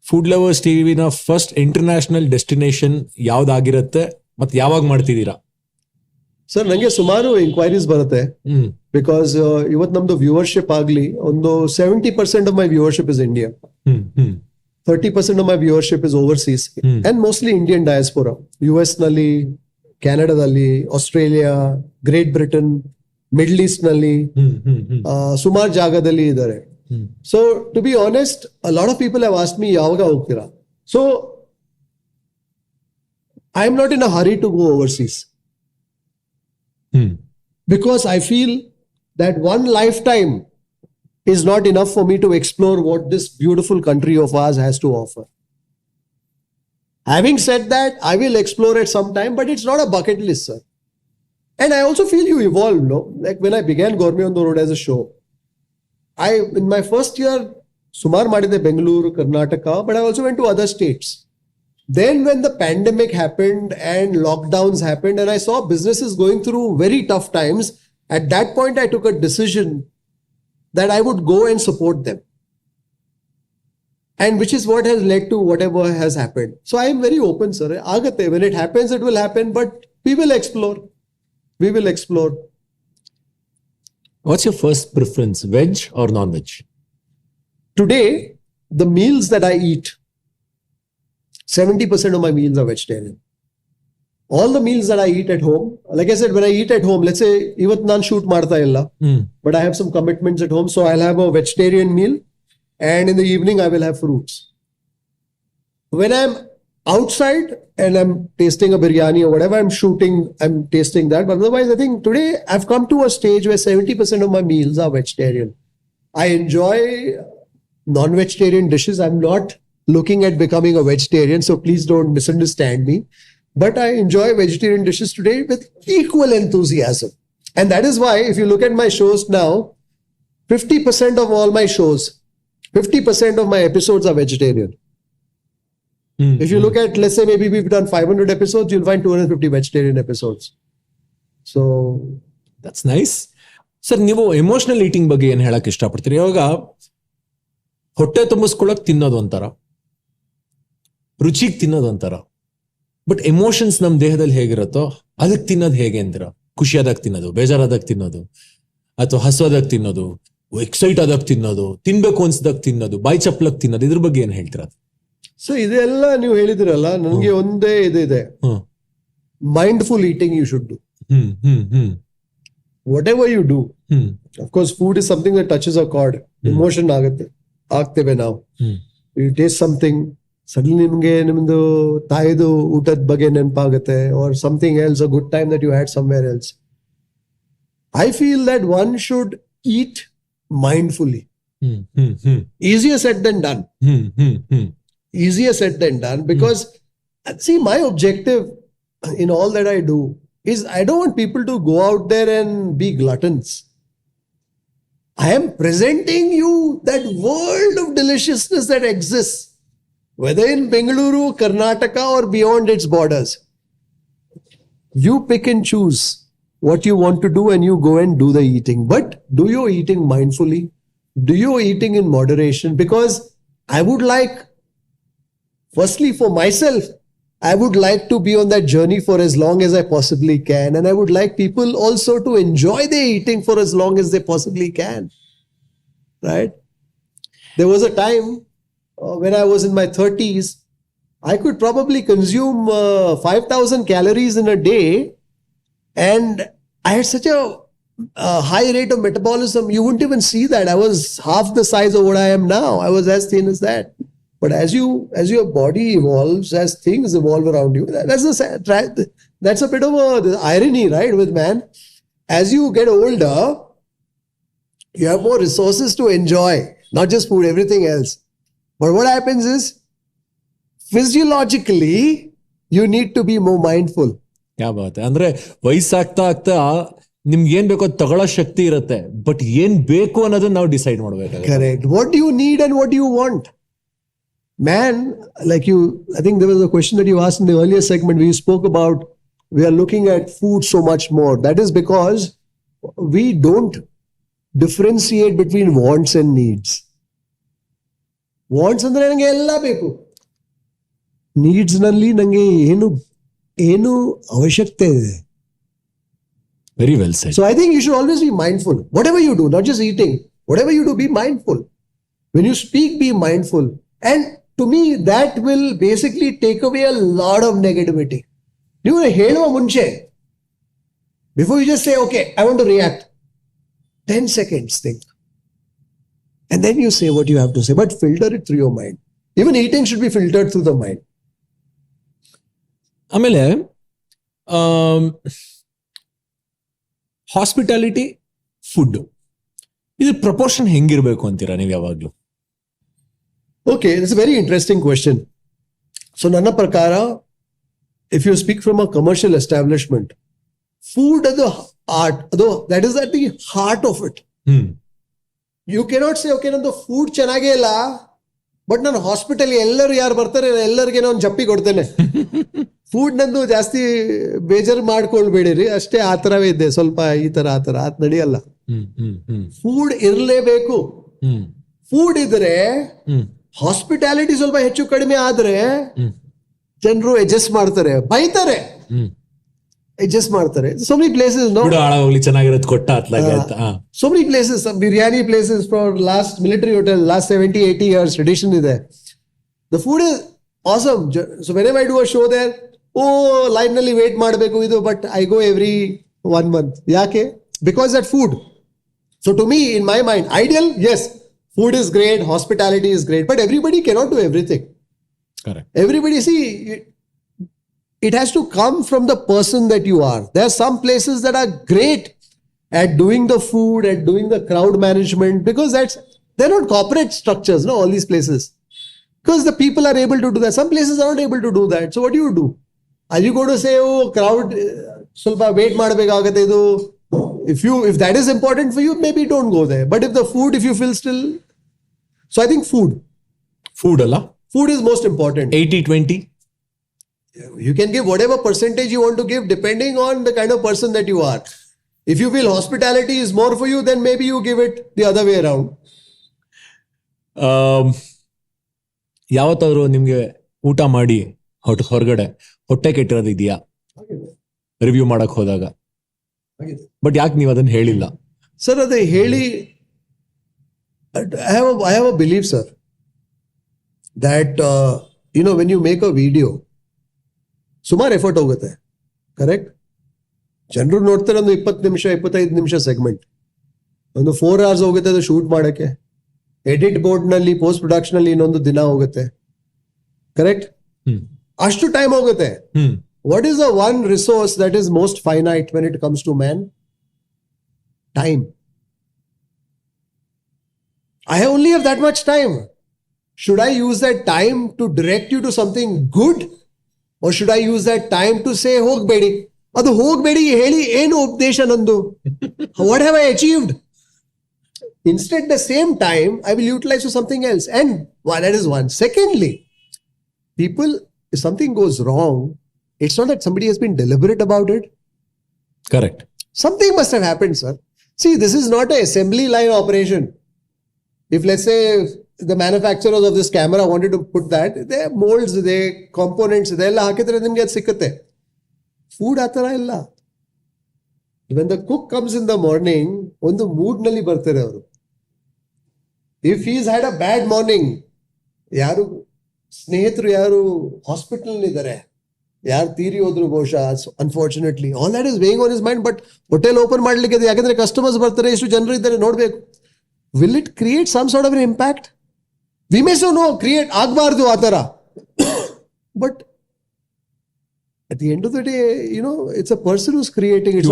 Food lovers ಟಿವಿನ first international destination ಯಾವ್ದಾಗಿರುತ್ತೆ ಮತ್ತೆ ಯಾವಾಗ ಮಾಡ್ತಿದ್ದೀರಾ? Sir, ನಂಗೆ ಸುಮಾರು enquiries ಬರುತ್ತೆ. Because ಇವತ್ತು ನಮ್ದು ವ್ಯೂವರ್ಶಿಪ್ ಆಗ್ಲಿ, ಒಂದು 70% of my viewership is India, 30% of my viewership is overseas, and mostly Indian diaspora. US ನಲ್ಲಿ, ಕೆನಡಾದಲ್ಲಿ, Australia, Great Britain, Middle East ನಲ್ಲಿ, ಸುಮಾರು ಜಾಗದಲ್ಲಿ ಇದ್ದಾರೆ. So to be honest, a lot of people have asked me, ಯಾವಾಗ ಹೋಗ್ತೀರಾ? So I am not in a hurry to go overseas. Because I feel that one lifetime is not enough for me to explore what this beautiful country of ours has to offer. Having said that, I will explore it sometime, but it's not a bucket list, sir. And I also feel you evolve, no? Like when I began Gourmet on the Road as a show, in my first year, Sumar Madide, Bengaluru, Karnataka, but I also went to other states. Then when the pandemic happened and lockdowns happened and I saw businesses going through very tough times, at that point I took a decision that I would go and support them. And which is what has led to whatever has happened. So I am very open, sir. Agate, when it happens, it will happen, but we will explore. We will explore. What's your first preference, veg or non-veg? Today, the meals that I eat, 70% of my meals are vegetarian. All the meals that I eat at home, like I said, when I eat at home, let's say, ivat nan shoot marta illa, but I have some commitments at home, so I'll have a vegetarian meal, and in the evening I will have fruits. When I'm outside and I'm tasting a biryani or whatever I'm shooting, I'm tasting that. But otherwise, I think today I've come to a stage where 70% of my meals are vegetarian. I enjoy non-vegetarian dishes. I'm not looking at becoming a vegetarian, so please don't misunderstand me. But I enjoy vegetarian dishes today with equal enthusiasm. And that is why, if you look at my shows now, 50% of all my shows, 50% of my episodes are vegetarian. If you look at, let's say, maybe we've done 500 episodes, you'll find 250 vegetarian episodes. So that's nice. Sir, ನೀವು emotional eating ಬಗ್ಗೆ ಏನು ಹೇಳಕ್ ಇಷ್ಟಪಡ್ತೀರಿ? ಇವಾಗ ಹೊಟ್ಟೆ ತುಂಬಿಸ್ಕೊಳಕ್ ತಿನ್ನೋದು ಒಂಥರ, ರುಚಿಗೆ ತಿನ್ನೋದು ಒಂಥರ, ಬಟ್ ಎಮೋಷನ್ಸ್ ನಮ್ಮ ದೇಹದಲ್ಲಿ ಹೇಗಿರುತ್ತೋ ಅದಕ್ಕೆ ತಿನ್ನೋದು ಹೇಗೆ ಅಂತೀರ? ಖುಷಿಯಾದಾಗ ತಿನ್ನೋದು, ಬೇಜಾರಾದಾಗ ತಿನ್ನೋದು, ಅಥವಾ ಹಸುವಾದಾಗ ತಿನ್ನೋದು, ಎಕ್ಸೈಟ್ ಆದಾಗ ತಿನ್ನೋದು, ತಿನ್ಬೇಕು ಅನ್ಸ್ದಾಗ ತಿನ್ನೋದು, ಬಾಯಿ ಚಪ್ಲಕ್ ತಿನ್ನೋದು, ಇದ್ರ ಬಗ್ಗೆ ಏನು ಹೇಳ್ತೀರಾ? ಸೊ ಇದೆಲ್ಲ ನೀವು ಹೇಳಿದಿರಲ್ಲ, ನನಗೆ ಒಂದೇ ಇದೆ, mindful eating you should do. Whatever you do, of course, food is something that touches a chord. Emotion ಆಗ್ತೇವೆ ನಾವು. You taste something, suddenly ನಿಮ್ಗೆ ನಿಮ್ದು ತಾಯಿದು ಊಟದ ಬಗ್ಗೆ ನೆನಪಾಗುತ್ತೆ, or something else, a good time that you had somewhere else. I feel that one should eat mindfully. Easier said than done. Easier said than done, because see, my objective in all that I do is I don't want people to go out there and be gluttons. I am presenting you that world of deliciousness that exists, whether in Bengaluru, Karnataka, or beyond its borders. You pick and choose what you want to do and you go and do the eating. But do your eating mindfully. Do your eating in moderation, because I would like, firstly, for myself, I would like to be on that journey for as long as I possibly can. And I would like people also to enjoy their eating for as long as they possibly can. Right? There was a time when I was in my 30s, I could probably consume 5,000 calories in a day. And I had such a high rate of metabolism. You wouldn't even see that. I was half the size of what I am now. I was as thin as that. But as your body evolves, as things evolve around you, that's a bit of the irony, right, with man. As you get older, you have more resources to enjoy, not just food, everything else. But what happens is, physiologically, you need to be more mindful. ಯಾ ಬಾತ್. ಅಂದ್ರೆ ವಯಸ್ಸಾಗ್ತಾ ಆಗ್ತಾ ನಿಮ್ಗೆ ಏನ್ ಬೇಕೋ ತಗೊಳ್ಳೋ ಶಕ್ತಿ ಇರುತ್ತೆ, but ಏನ್ ಬೇಕು ಅನ್ನೋದನ್ನ ನಾವು ಡಿಸೈಡ್ ಮಾಡ್ಬೇಕು. Correct. What do you need and what do you want? Man, like I think there was a question that you asked in the earlier segment where you spoke about we are looking at food so much more. That is because we don't differentiate between wants and needs. Wants ಅಂದ್ರೆ ನನಗೆ ಎಲ್ಲ ಬೇಕು, needs ನಲ್ಲಿ ನನಗೆ ಏನು ಅವಶ್ಯಕತೆ ಇದೆ. Very well said. So I think you should always be mindful. Whatever you do, not just eating, whatever you do, be mindful. When you speak, be mindful. And to me, that will basically take away a lot of negativity. You ಹೇಳುವ ಮುಂಚೆ, before you just say, okay, I want to react, 10 seconds think. And then you say what you have to say, but filter it through your mind. Even eating should be filtered through the mind. ಆಮೇಲೆ hospitality, food, ಇದು proportion ಹೆಂಗಿರ್ಬೇಕು ಅಂತೀರಾ ನೀವು ಯಾವಾಗ್ಲೂ? Okay, it's a very interesting question. So, Nana Prakara, if you speak from a commercial establishment, food is the art, though that is at the heart of it. You cannot say, okay, the food chanage illa, but nan hospital ellaru yaar bartare ellarge ನಾನು ಜಪ್ಪಿ ಕೊಡ್ತೇನೆ. Food ನಂದು ಜಾಸ್ತಿ ಬೇಜಾರು ಮಾಡ್ಕೊಳ್ಬೇಡಿರಿ, ಅಷ್ಟೇ ಆ ತರವೇ ಇದೆ, ಸ್ವಲ್ಪ ಈ ತರ ಆ ತರ ಅದ್ ನಡೆಯಲ್ಲ. ಫುಡ್ ಇರ್ಲೇಬೇಕು. ಫುಡ್ ಇದ್ರೆ ಹಾಸ್ಪಿಟಾಲಿಟಿ ಸ್ವಲ್ಪ ಹೆಚ್ಚು ಕಡಿಮೆ ಆದ್ರೆ ಜನರು ಅಡ್ಜಸ್ಟ್ ಮಾಡ್ತಾರೆ, ಬೈತಾರೆ, ಅಡ್ಜಸ್ಟ್ ಮಾಡ್ತಾರೆ. So many places, no? ಹಾಳಾಗೋಗ್ಲಿ ಚೆನ್ನಾಗಿರೋದು ಕೊಟ್ಟ ಅತ್ಲಾಗೆ ಅಂತ. So many places, some biryani places for last military hotel, last 70-80 years tradition is there. The food is awesome. So whenever I do a show there, line nalli wait ಮಾಡಬೇಕು ಇದು, but I go every 1 month. ಯಾಕೆ? Because that food. So to me, in my mind, ideal, yes, food is great, hospitality is great, but everybody cannot do everything. Correct. Everybody, see, it has to come from the person that you are. There are some places that are great at doing the food, at doing the crowd management, because they're not corporate structures, no, all these places. Because the people are able to do that. Some places are not able to do that. So what do? Are you going to say, crowd, ಸ್ವಲ್ಪ wait ಮಾಡಬೇಕಾಗತ್ತೆ ಇದು? If that is important for you, maybe don't go there. But if the food, if you feel still, so I think food ಅಲ್ಲ? Food is most important. 80-20. You can give whatever percentage you want to give depending on the kind of person that you are. If you feel hospitality is more for you, then maybe you give it the other way around. ಯಾವತ್ತಾದ್ರೂ ನಿಮ್ಗೆ ಊಟ ಮಾಡಿ ಹೊರಗಡೆ ಹೊಟ್ಟೆ ಕೆಟ್ಟಿರೋದು ಇದೆಯಾ review ಮಾಡಕ್ ಹೋದಾಗ? But ಯಾಕೆ ನೀವು ಅದನ್ನ ಹೇಳಿಲ್ಲ? ಸರ್ ಅದೇ ಹೇಳಿ, I have a belief, sir, that when you make a video, ಸುಮಾರು ಎಫರ್ಟ್ ಹೋಗುತ್ತೆ, ಕರೆಕ್ಟ್? ಜನರು ನೋಡ್ತಾರೆ ಒಂದು 20 ನಿಮಿಷ 25 ನಿಮಿಷ ಸೆಗ್ಮೆಂಟ್, ಒಂದು 4 hours ಹೋಗುತ್ತೆ ಅದು ಶೂಟ್ ಮಾಡಕ್ಕೆ. ಎಡಿಟ್ ಬೋರ್ಡ್ ನಲ್ಲಿ, ಪೋಸ್ಟ್ ಪ್ರೊಡಕ್ಷನ್ ಅಲ್ಲಿ ಇನ್ನೊಂದು ದಿನ ಹೋಗುತ್ತೆ, ಕರೆಕ್ಟ್? ಅಷ್ಟು ಟೈಮ್ ಹೋಗುತ್ತೆ. What is the one resource that is most finite when it comes to man? Time. I only have that much time. Should I use that time to direct you to something good? Or should I use that time to say, ಹೋಗ್ಬೇಡಿ? ಅದು ಹೋಗ್ಬೇಡಿ ಹೇಳಿ ಏನು ಉದ್ದೇಶ ನಂದು? What have I achieved? Instead, the same time, I will utilize for something else. And that is one. Secondly, people, if something goes wrong, it's not that somebody has been deliberate about it. Correct. Something must have happened, sir. See, this is not an assembly line operation. If, let's say, the manufacturers of this camera wanted to put that, their molds, their components, ಇದೆಲ್ಲ ಹಾಕಿದ್ರೆ ನಿಮ್ಗೆ ಅದು ಸಿಕ್ಕತ್ತೆ. Food ಆ ಥರ ಇಲ್ಲ. When the cook comes in the morning, ಒಂದು mood ನಲ್ಲಿ ಬರ್ತಾರೆ ಅವರು. If he's had a bad morning, ಯಾರು ಸ್ನೇಹಿತರು ಯಾರು ಹಾಸ್ಪಿಟಲ್ ಇದ್ದಾರೆ, ಯಾರು ತೀರಿ ಹೋದ್ರು ಬಹುಶಃ, unfortunately all that is weighing on his mind. But hotel open ಮಾಡ್ಲಿಕ್ಕೆ, ಯಾಕಂದ್ರೆ ಕಸ್ಟಮರ್ಸ್ ಬರ್ತಾರೆ, ಎಷ್ಟು ಜನರು ಇದ್ದಾರೆ ನೋಡ್ಬೇಕು. Will it create some sort of an impact? We may say no, create ಆಗಬಾರ್ದು ಆ ಥರ. But at the end of the day, it's a person who's creating. It's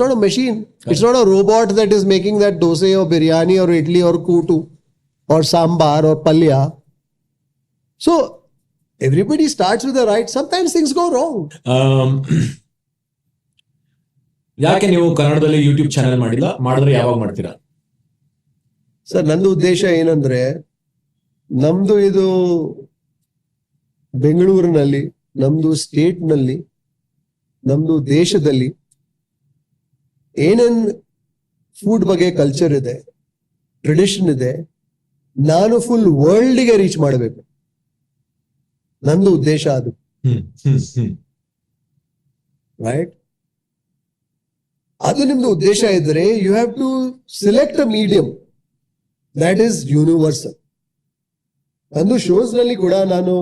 not a machine. Correct. It's not a robot that is making that dosa or biryani or idli or kutu or sambar or palya. So everybody starts with the right. Sometimes things go wrong. ಯಾಕೆ ನೀವು ಕನ್ನಡದಲ್ಲಿ YouTube channel ಮಾಡಿಲ್ಲ? ಮಾಡಿದ್ರೆ ಯಾವಾಗ ಮಾಡ್ತೀರಾ? Sir, ನಂದು ಉದ್ದೇಶ ಏನಂದ್ರೆ, ನಮ್ದು ಇದು ಬೆಂಗಳೂರಿನಲ್ಲಿ, ನಮ್ದು ಸ್ಟೇಟ್ ನಲ್ಲಿ, ನಮ್ದು ದೇಶದಲ್ಲಿ ಏನೇನ್ ಫುಡ್ ಬಗ್ಗೆ ಕಲ್ಚರ್ ಇದೆ, ಟ್ರೆಡಿಷನ್ ಇದೆ, ನಾನು ಫುಲ್ ವರ್ಲ್ಡ್ಗೆ ರೀಚ್ ಮಾಡಬೇಕು. ನಂದು ಉದ್ದೇಶ ಅದು, ರೈಟ್? ಅದು ನಿಮ್ದು ಉದ್ದೇಶ ಇದ್ರೆ you have to select a medium that is universal. ನಂದು ಶೋಸ್ ನಲ್ಲಿ ಕೂಡ ನಾನು,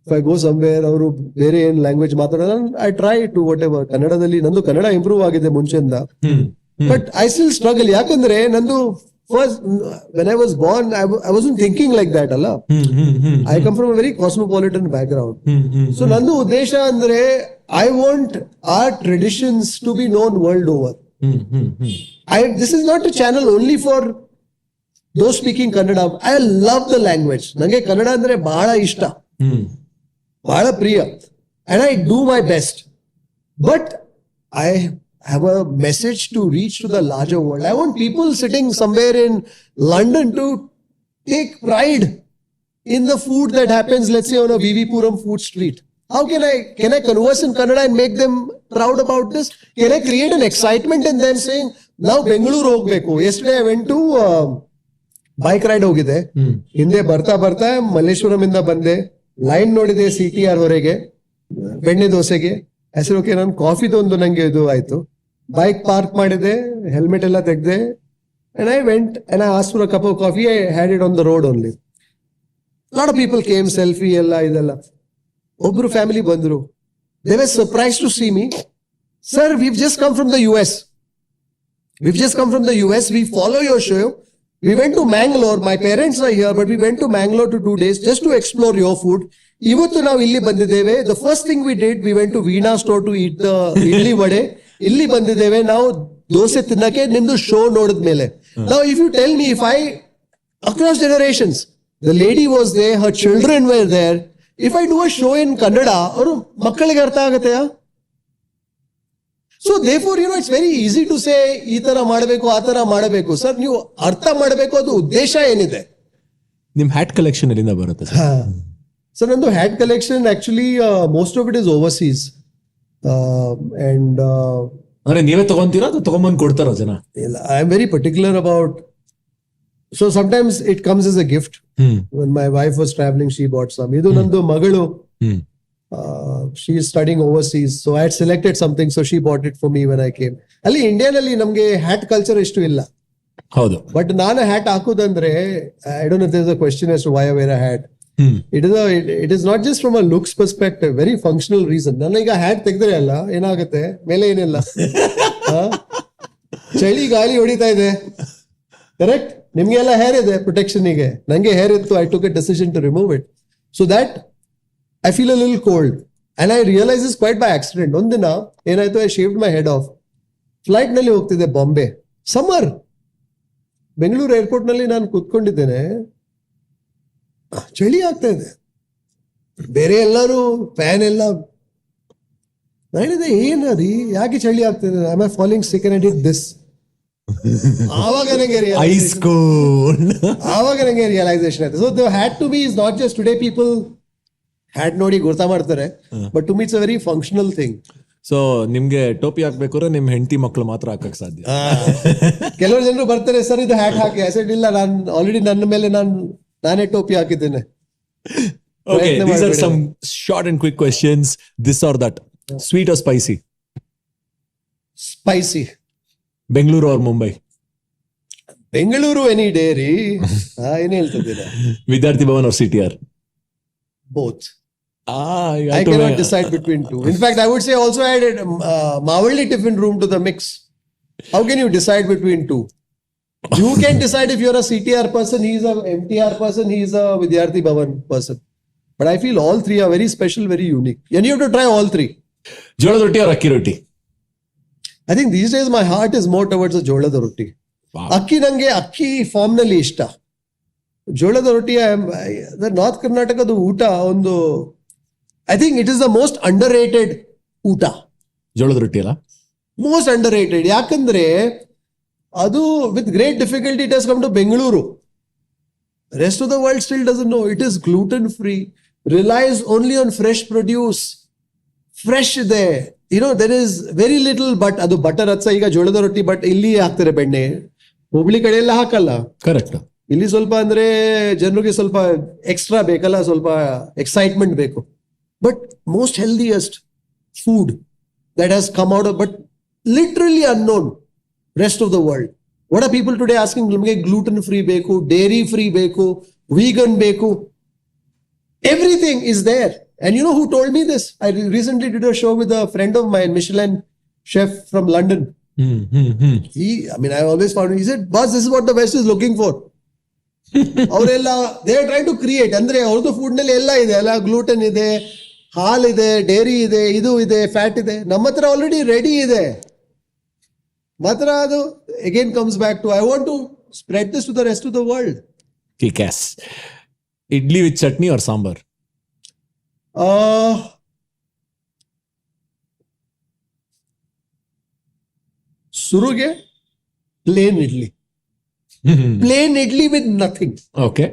if I go somewhere, ಅವರು ಬೇರೆ ಏನ್ ಲ್ಯಾಂಗ್ವೇಜ್ ಮಾತಾಡೋಣ, I try to whatever. ಕನ್ನಡದಲ್ಲಿ ನಂದು ಕನ್ನಡ ಇಂಪ್ರೂವ್ ಆಗಿದೆ ಮುಂಚೆಯಿಂದ, ಬಟ್ ಐ ಸ್ಟಿಲ್ ಸ್ಟ್ರಗಲ್. ಯಾಕಂದ್ರೆ ನಂದು first, when I was born, I wasn't thinking like that ಅಲ್ಲ. I come from a very cosmopolitan background. So ನಂದು ಉದ್ದೇಶ ಅಂದ್ರೆ, I want our traditions to be known world over. This is not a channel only for those speaking Kannada. I love the language. Nange Kannada andre bala ishta, bala priya, and I do my best. But I have a message to reach to the larger world. I want people sitting somewhere in London to take pride in the food that happens, let's say, on a VV Puram food street. How can I converse in Kannada and make them proud about this? Can I create an excitement in them saying, now Bengaluru ಹೋಗ್ಬೇಕು? Yesterday I went to bike ride ಹೋಗಿದೆ. ಹಿಂದೆ ಬರ್ತಾ ಬರ್ತಾ ಮಲ್ಲೇಶ್ವರಂ ಇಂದ ಬಂದೆ, line ನೋಡಿದೆ CTR ಹೊರಗೆ ಬೆಣ್ಣೆ ದೋಸೆಗೆ. ಹೆಸರು ನಾನು ಕಾಫಿದೊಂದು ನಂಗೆ ಇದು ಆಯ್ತು. ಬೈಕ್ ಪಾರ್ಕ್ ಮಾಡಿದೆ, ಹೆಲ್ಮೆಟ್ ಎಲ್ಲ ತೆಗ್ದೆ, and I went and I asked for a cup of coffee. I had it on the road only. A lot of people came, selfie ಎಲ್ಲ ಇದೆಲ್ಲ. ಒಬ್ರು ಫ್ಯಾಮಿಲಿ ಬಂದ್ರು. They were surprised to see me. Sir, we've just come from the US. We follow your show. We went to Bangalore. My parents are here, but we went to Bangalore to 2 days just to explore your food. ಇವತ್ತು ನಾವು ಇಲ್ಲಿ ಬಂದಿದ್ದೇವೆ. The first thing we did, we went to Veena store to eat the idli vade. ಇಲ್ಲಿ ಬಂದಿದ್ದೇವೆ ನಾವು ದೋಸೆ ತಿನ್ನಕ್ಕೆ ನಿಮ್ದು show ನೋಡಿದ್ಮೇಲೆ. Now if you tell me, if I, across generations, the lady was there, her children were there, if I do a show in Kannada, ಅವರು ಮಕ್ಕಳಿಗೆ ಅರ್ಥ ಆಗತ್ತೆಯಾ? So therefore, it's very easy to say ಈ ತರ ಮಾಡಬೇಕು ಆ ತರ ಮಾಡಬೇಕು. Sir ನೀವು ಅರ್ಥ ಮಾಡಬೇಕು ಅದು ಉದ್ದೇಶ ಏನಿದೆ. ನಿಮ್ ಹ್ಯಾಟ್ ಕಲೆಕ್ಷನ್ ಎಲ್ಲಿಂದ ಬರುತ್ತೆ ಸರ್? ನಂದು hat collection actually most of it is overseas. And ಅಂದ್ರೆ ನೀವೇ ತಗೊಂತೀರಾ ಅಥವಾ ತಗೊಂಬಂದು ಕೊಡ್ತಾರ ಜನ? ಇಲ್ಲ, I am very particular about. So sometimes it comes as a gift. When my wife was travelling, she bought some. ಇದು ನಂದು ಮಗಳು, she is studying overseas, so I had selected something, so she bought it for me when I came. ಅಲ್ಲಿ ಇಂಡಿಯಾನಲ್ಲಿ ನಮ್ಗೆ hat culture ಎಷ್ಟು ಇಲ್ಲ. ಹೌದು, but ನಾನು hat ಹಾಕೋದಂದ್ರೆ, I don't know if there is a question as to why I wear a hat. It is not just from a looks perspective, very functional reason. ನನಗೆ hat ತೆಗೆದ್ರೆ ಅಲ್ಲ ಏನಾಗುತ್ತೆ, ಮೇಲೆ ಏನಿಲ್ಲ, ಚಳಿ ಗಾಳಿ ಹೊಡಿತಾ ಇದೆ, ಕರೆಕ್ಟ್? ನಿಮ್ಗೆ ಎಲ್ಲ ಹೇರ್ ಇದೆ ಪ್ರೊಟೆಕ್ಷನ್ ಗೆ, ನಂಗೆ ಹೇರ್ ಇತ್ತು. I took a decision to remove it so that I feel a little cold, and I realize this quite by accident. ಒಂದಿನ ಏನಾಯ್ತು, I shaved my head off. Flight ನಲ್ಲಿ ಹೋಗ್ತಿದ್ದೆ ಬಾಂಬೆ, ಸಮ್ಮರ್. ಬೆಂಗಳೂರು ಏರ್ಪೋರ್ಟ್ ನಲ್ಲಿ ನಾನು ಕೂತ್ಕೊಂಡಿದ್ದೇನೆ, ಚಳಿ ಆಗ್ತಾ ಇದೆ, ಬೇರೆ ಎಲ್ಲರೂ ಫ್ಯಾನ್ ಎಲ್ಲ. ನಾನಿದೆ ಏನರಿ ಯಾಕೆ ಚಳಿ ಆಗ್ತಿದೆ, I am falling sick and it this. ಆವಾಗ ನಂಗೆ ರಿಯಲೈಸೇಷನ್ ಆಯ್ತು. So the had to be is not just today people hat ನೋಡಿ ಗುರ್ತಾ ಮಾಡ್ತಾರೆ, but to me it's a very functional thing. So ನಿಮ್ಗೆ ಟೋಪಿ ಹಾಕ್ಬೇಕಾದ್ರೆ ನಿಮ್ ಹೆಂಡತಿ ಮಕ್ಕಳು ಮಾತ್ರ ಹಾಕಕ್ ಸಾಧ್ಯ. ಕೆಲವರು ಜನರು ಬರ್ತಾರೆ, ಸರ್ ಇದು ಹ್ಯಾಟ್ ಹಾಕಿ. ಅಸೆಟ್ ಇಲ್ಲ, ನಾನು ಆಲ್ರೆಡಿ ನನ್ನ ಮೇಲೆ ನಾನೇ ಟೋಪಿ ಹಾಕಿದ್ದೇನೆ. Okay, these are some short and quick questions. This or that. Sweet or spicy? Spicy. Bengaluru or Mumbai? Bengaluru any day ರೀ. ಏನ್ ಹೇಳ್ತಿದ್ದೀರಾ? Vidyarthi Bhavan or CTR? Both. I cannot decide between two. In fact, I would say also I added Mavalli tiffin room to the mix. How can you decide between two? You can decide if you're a CTR person, he's a MTR person, he's a Vidyarthi Bhavan person. But I feel all three are very special, very unique. And you have to try all three. Jolada roti or akki roti? I think these days my heart is more towards the Jolada roti. Wow. Akki nange akki form nalli ishta. ಜೋಳದ ರೊಟ್ಟಿ, north ಕರ್ನಾಟಕದ ಊಟ ಒಂದು, I think it is the most underrated ಊಟ. ಜೋಳದ ರೊಟ್ಟಿ ಅಲ್ಲ, most underrated. ಯಾಕಂದ್ರೆ ಅದು with great difficulty it has come to Bengaluru. Rest of the world still doesn't know. It is gluten free, relies only on fresh produce. Fresh ಇದೆ, there is very little. But ಅದು butter ಹಚ್ಚ ಈಗ ಜೋಳದ ರೊಟ್ಟಿ, but ಇಲ್ಲಿ ಹಾಕ್ತಾರೆ ಬೆಣ್ಣೆ. ಹುಬ್ಳಿ ಕಡೆ ಎಲ್ಲ ಹಾಕಲ್ಲ. ಕರೆಕ್ಟ್. ಇಲ್ಲಿ ಸ್ವಲ್ಪ ಅಂದ್ರೆ ಜನರಿಗೆ ಸ್ವಲ್ಪ ಎಕ್ಸ್ಟ್ರಾ ಬೇಕಲ್ಲ, ಸ್ವಲ್ಪ ಎಕ್ಸೈಟ್ಮೆಂಟ್ ಬೇಕು. But most healthiest food that has come out of, but literally unknown rest of the world. What are people today asking? ನಮಗೆ ಗ್ಲೂಟನ್ ಫ್ರೀ ಬೇಕು, ಡೇರಿ ಫ್ರೀ ಬೇಕು, ವೀಗನ್ ಬೇಕು, everything is there. And you know who told me this? I recently did a show with a friend of mine, Michelin chef from London. I always found, he said, boss, this is what the West is looking for. ಅವರೆಲ್ಲ they are trying to create. ಅಂದ್ರೆ ಅವ್ರದ್ದು food ನಲ್ಲಿ ಎಲ್ಲ ಇದೆ ಅಲ್ಲ, gluten ಇದೆ, ಹಾಲ್ ಇದೆ, dairy ಇದೆ, ಇದು ಇದೆ, ಫ್ಯಾಟ್ ಇದೆ. ನಮ್ಮ ಹತ್ರ ಆಲ್ರೆಡಿ ರೆಡಿ ಇದೆ. ಮಾತ್ರ ಅದು again comes back to I want to spread this to the rest of the world. Kickass. Idli with chutney or sambar? ಸುರುಗೆ plain idli. Plain idli with nothing. Okay.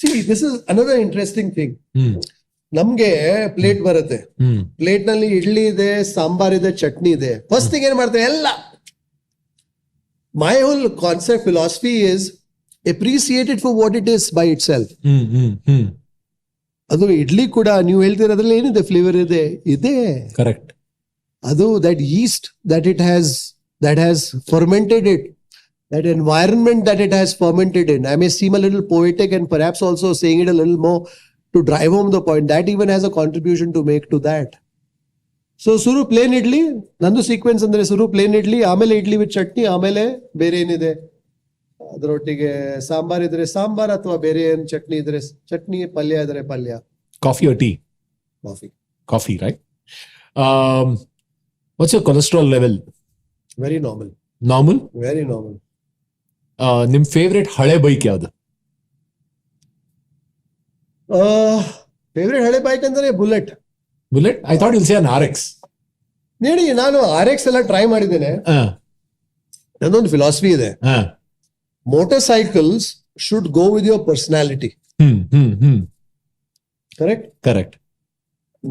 See, this is another interesting thing. ನಮ್ಗೆ plate ಬರುತ್ತೆ, plate ನಲ್ಲಿ ಇಡ್ಲಿ ಇದೆ, ಸಾಂಬಾರ್ ಇದೆ, ಚಟ್ನಿ ಇದೆ. First thing ಏನ್ ಮಾಡ್ತಾರೆ ಎಲ್ಲ, my whole concept philosophy is appreciate it for what it is by itself. ಹ್ಮ್ ಅದು ಇಡ್ಲಿ ಕೂಡ ನೀವು ಹೇಳ್ತೀರ ಅದ್ರಲ್ಲಿ ಏನಿದೆ ಫ್ಲೇವರ್ ಇದೆ ಕರೆಕ್ಟ್. ಅದು that yeast that has fermented it, that environment that it has fermented in. I may seem a little poetic and perhaps also saying it a little more to drive home the point. That even has a contribution to make to that. So suru plain idli, nandu sequence andre suru plain idli, ಆಮೇಲೆ idli with chutney, ಆಮೇಲೆ ಬೇರೆ ಏನಿದೆ ಅದರೊಟ್ಟಿಗೆ ಸಾಂಬಾರ್ ಇದ್ರೆ ಸಾಂಬಾರ್ ಅಥವಾ ಬೇರೆ ಏನ್ ಚಟ್ನಿ ಇದ್ರೆ ಚಟ್ನಿ, ಪಲ್ಯ ಇದ್ರೆ ಪಲ್ಯ. Coffee or tea? Coffee, right? What's your cholesterol level? Very normal. Normal? Very normal. ನಿಮ್ ಫೇವ್ರೆಟ್ ಹಳೆ ಬೈಕ್ ಯಾವ್ದು? ಫೇವ್ರೆಟ್ ಹಳೆ ಬೈಕ್ ಅಂದ್ರೆ bullet. I thought you'll say an RX. ನೋಡಿ, ನಾನು RX ಎಲ್ಲ ಟ್ರೈ ಮಾಡಿದ್ದೇನೆ. ನನ್ನೊಂದು ಫಿಲಾಸಫಿ ಇದೆ, motorcycles should go with your personality. Correct.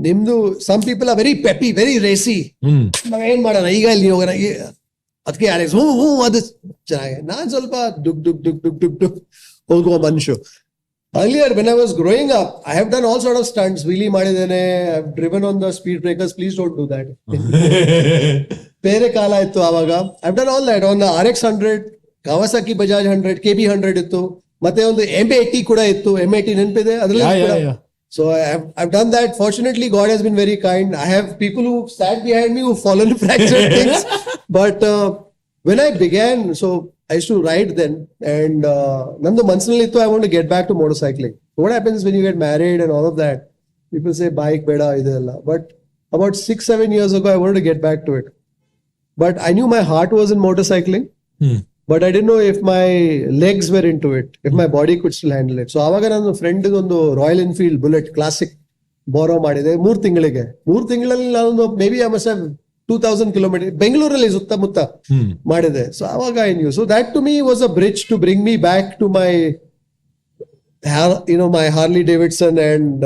ನಿಮ್ದು some people are very peppy, very racy. ನಾವೇನ್ ಮಾಡೋಣ ಈಗ ಇಲ್ಲಿ ಹೋಗೋಣ, ಅದಕ್ಕೆ RX ಅದು ಚೆನ್ನಾಗಿ. ನಾನ್ ಸ್ವಲ್ಪ Duke Duke Duke Duke Duke Duke ಹೋಗುವ ಮನುಷ್ಯ. Earlier, when I was growing up, I have done all sort of stunts. Wheelie ಮಾಡಿದ್ದೇನೆ, I've driven on the speed breakers. Please don't do that. ಬೇರೆ ಕಾಲ ಇತ್ತು ಆವಾಗ. I've done all that on the RX 100, Kawasaki Bajaj 100, KB 100 ಇತ್ತು, ಮತ್ತೆ ಒಂದು M80 ಕೂಡ ಇತ್ತು. M80 ನೆನಪಿದೆ ಅದರಲ್ಲಿ. So I've done that. Fortunately, God has been very kind. I have people who sat behind me who've fallen fractured things. But when I began, so I used to ride then, and nandu mansanalli ittu, I want to get back to motorcycling. What happens when you get married and all of that? People say bike beda idella. But about 6-7 years ago, I wanted to get back to it. But I knew my heart was in motorcycling. But I didn't know if my legs were into it, if my body could still handle it. So ಆವಾಗ ನನ್ನ friend ಒಂದು royal Enfield bullet classic ಬಾರೋ ಮಾಡಿದೆ 3 ತಿಂಗಳಿಗೆ. 3 ತಿಂಗಳಲ್ಲಿ ನಾನು maybe I must have 2000 kilometers ಬೆಂಗಳೂರಲ್ಲಿ ಸುತ್ತಮುತ್ತ ಮಾಡಿದೆ. ಸೊ ಆವಾಗ I knew. So that to me was a bridge to bring me back to my my Harley Davidson and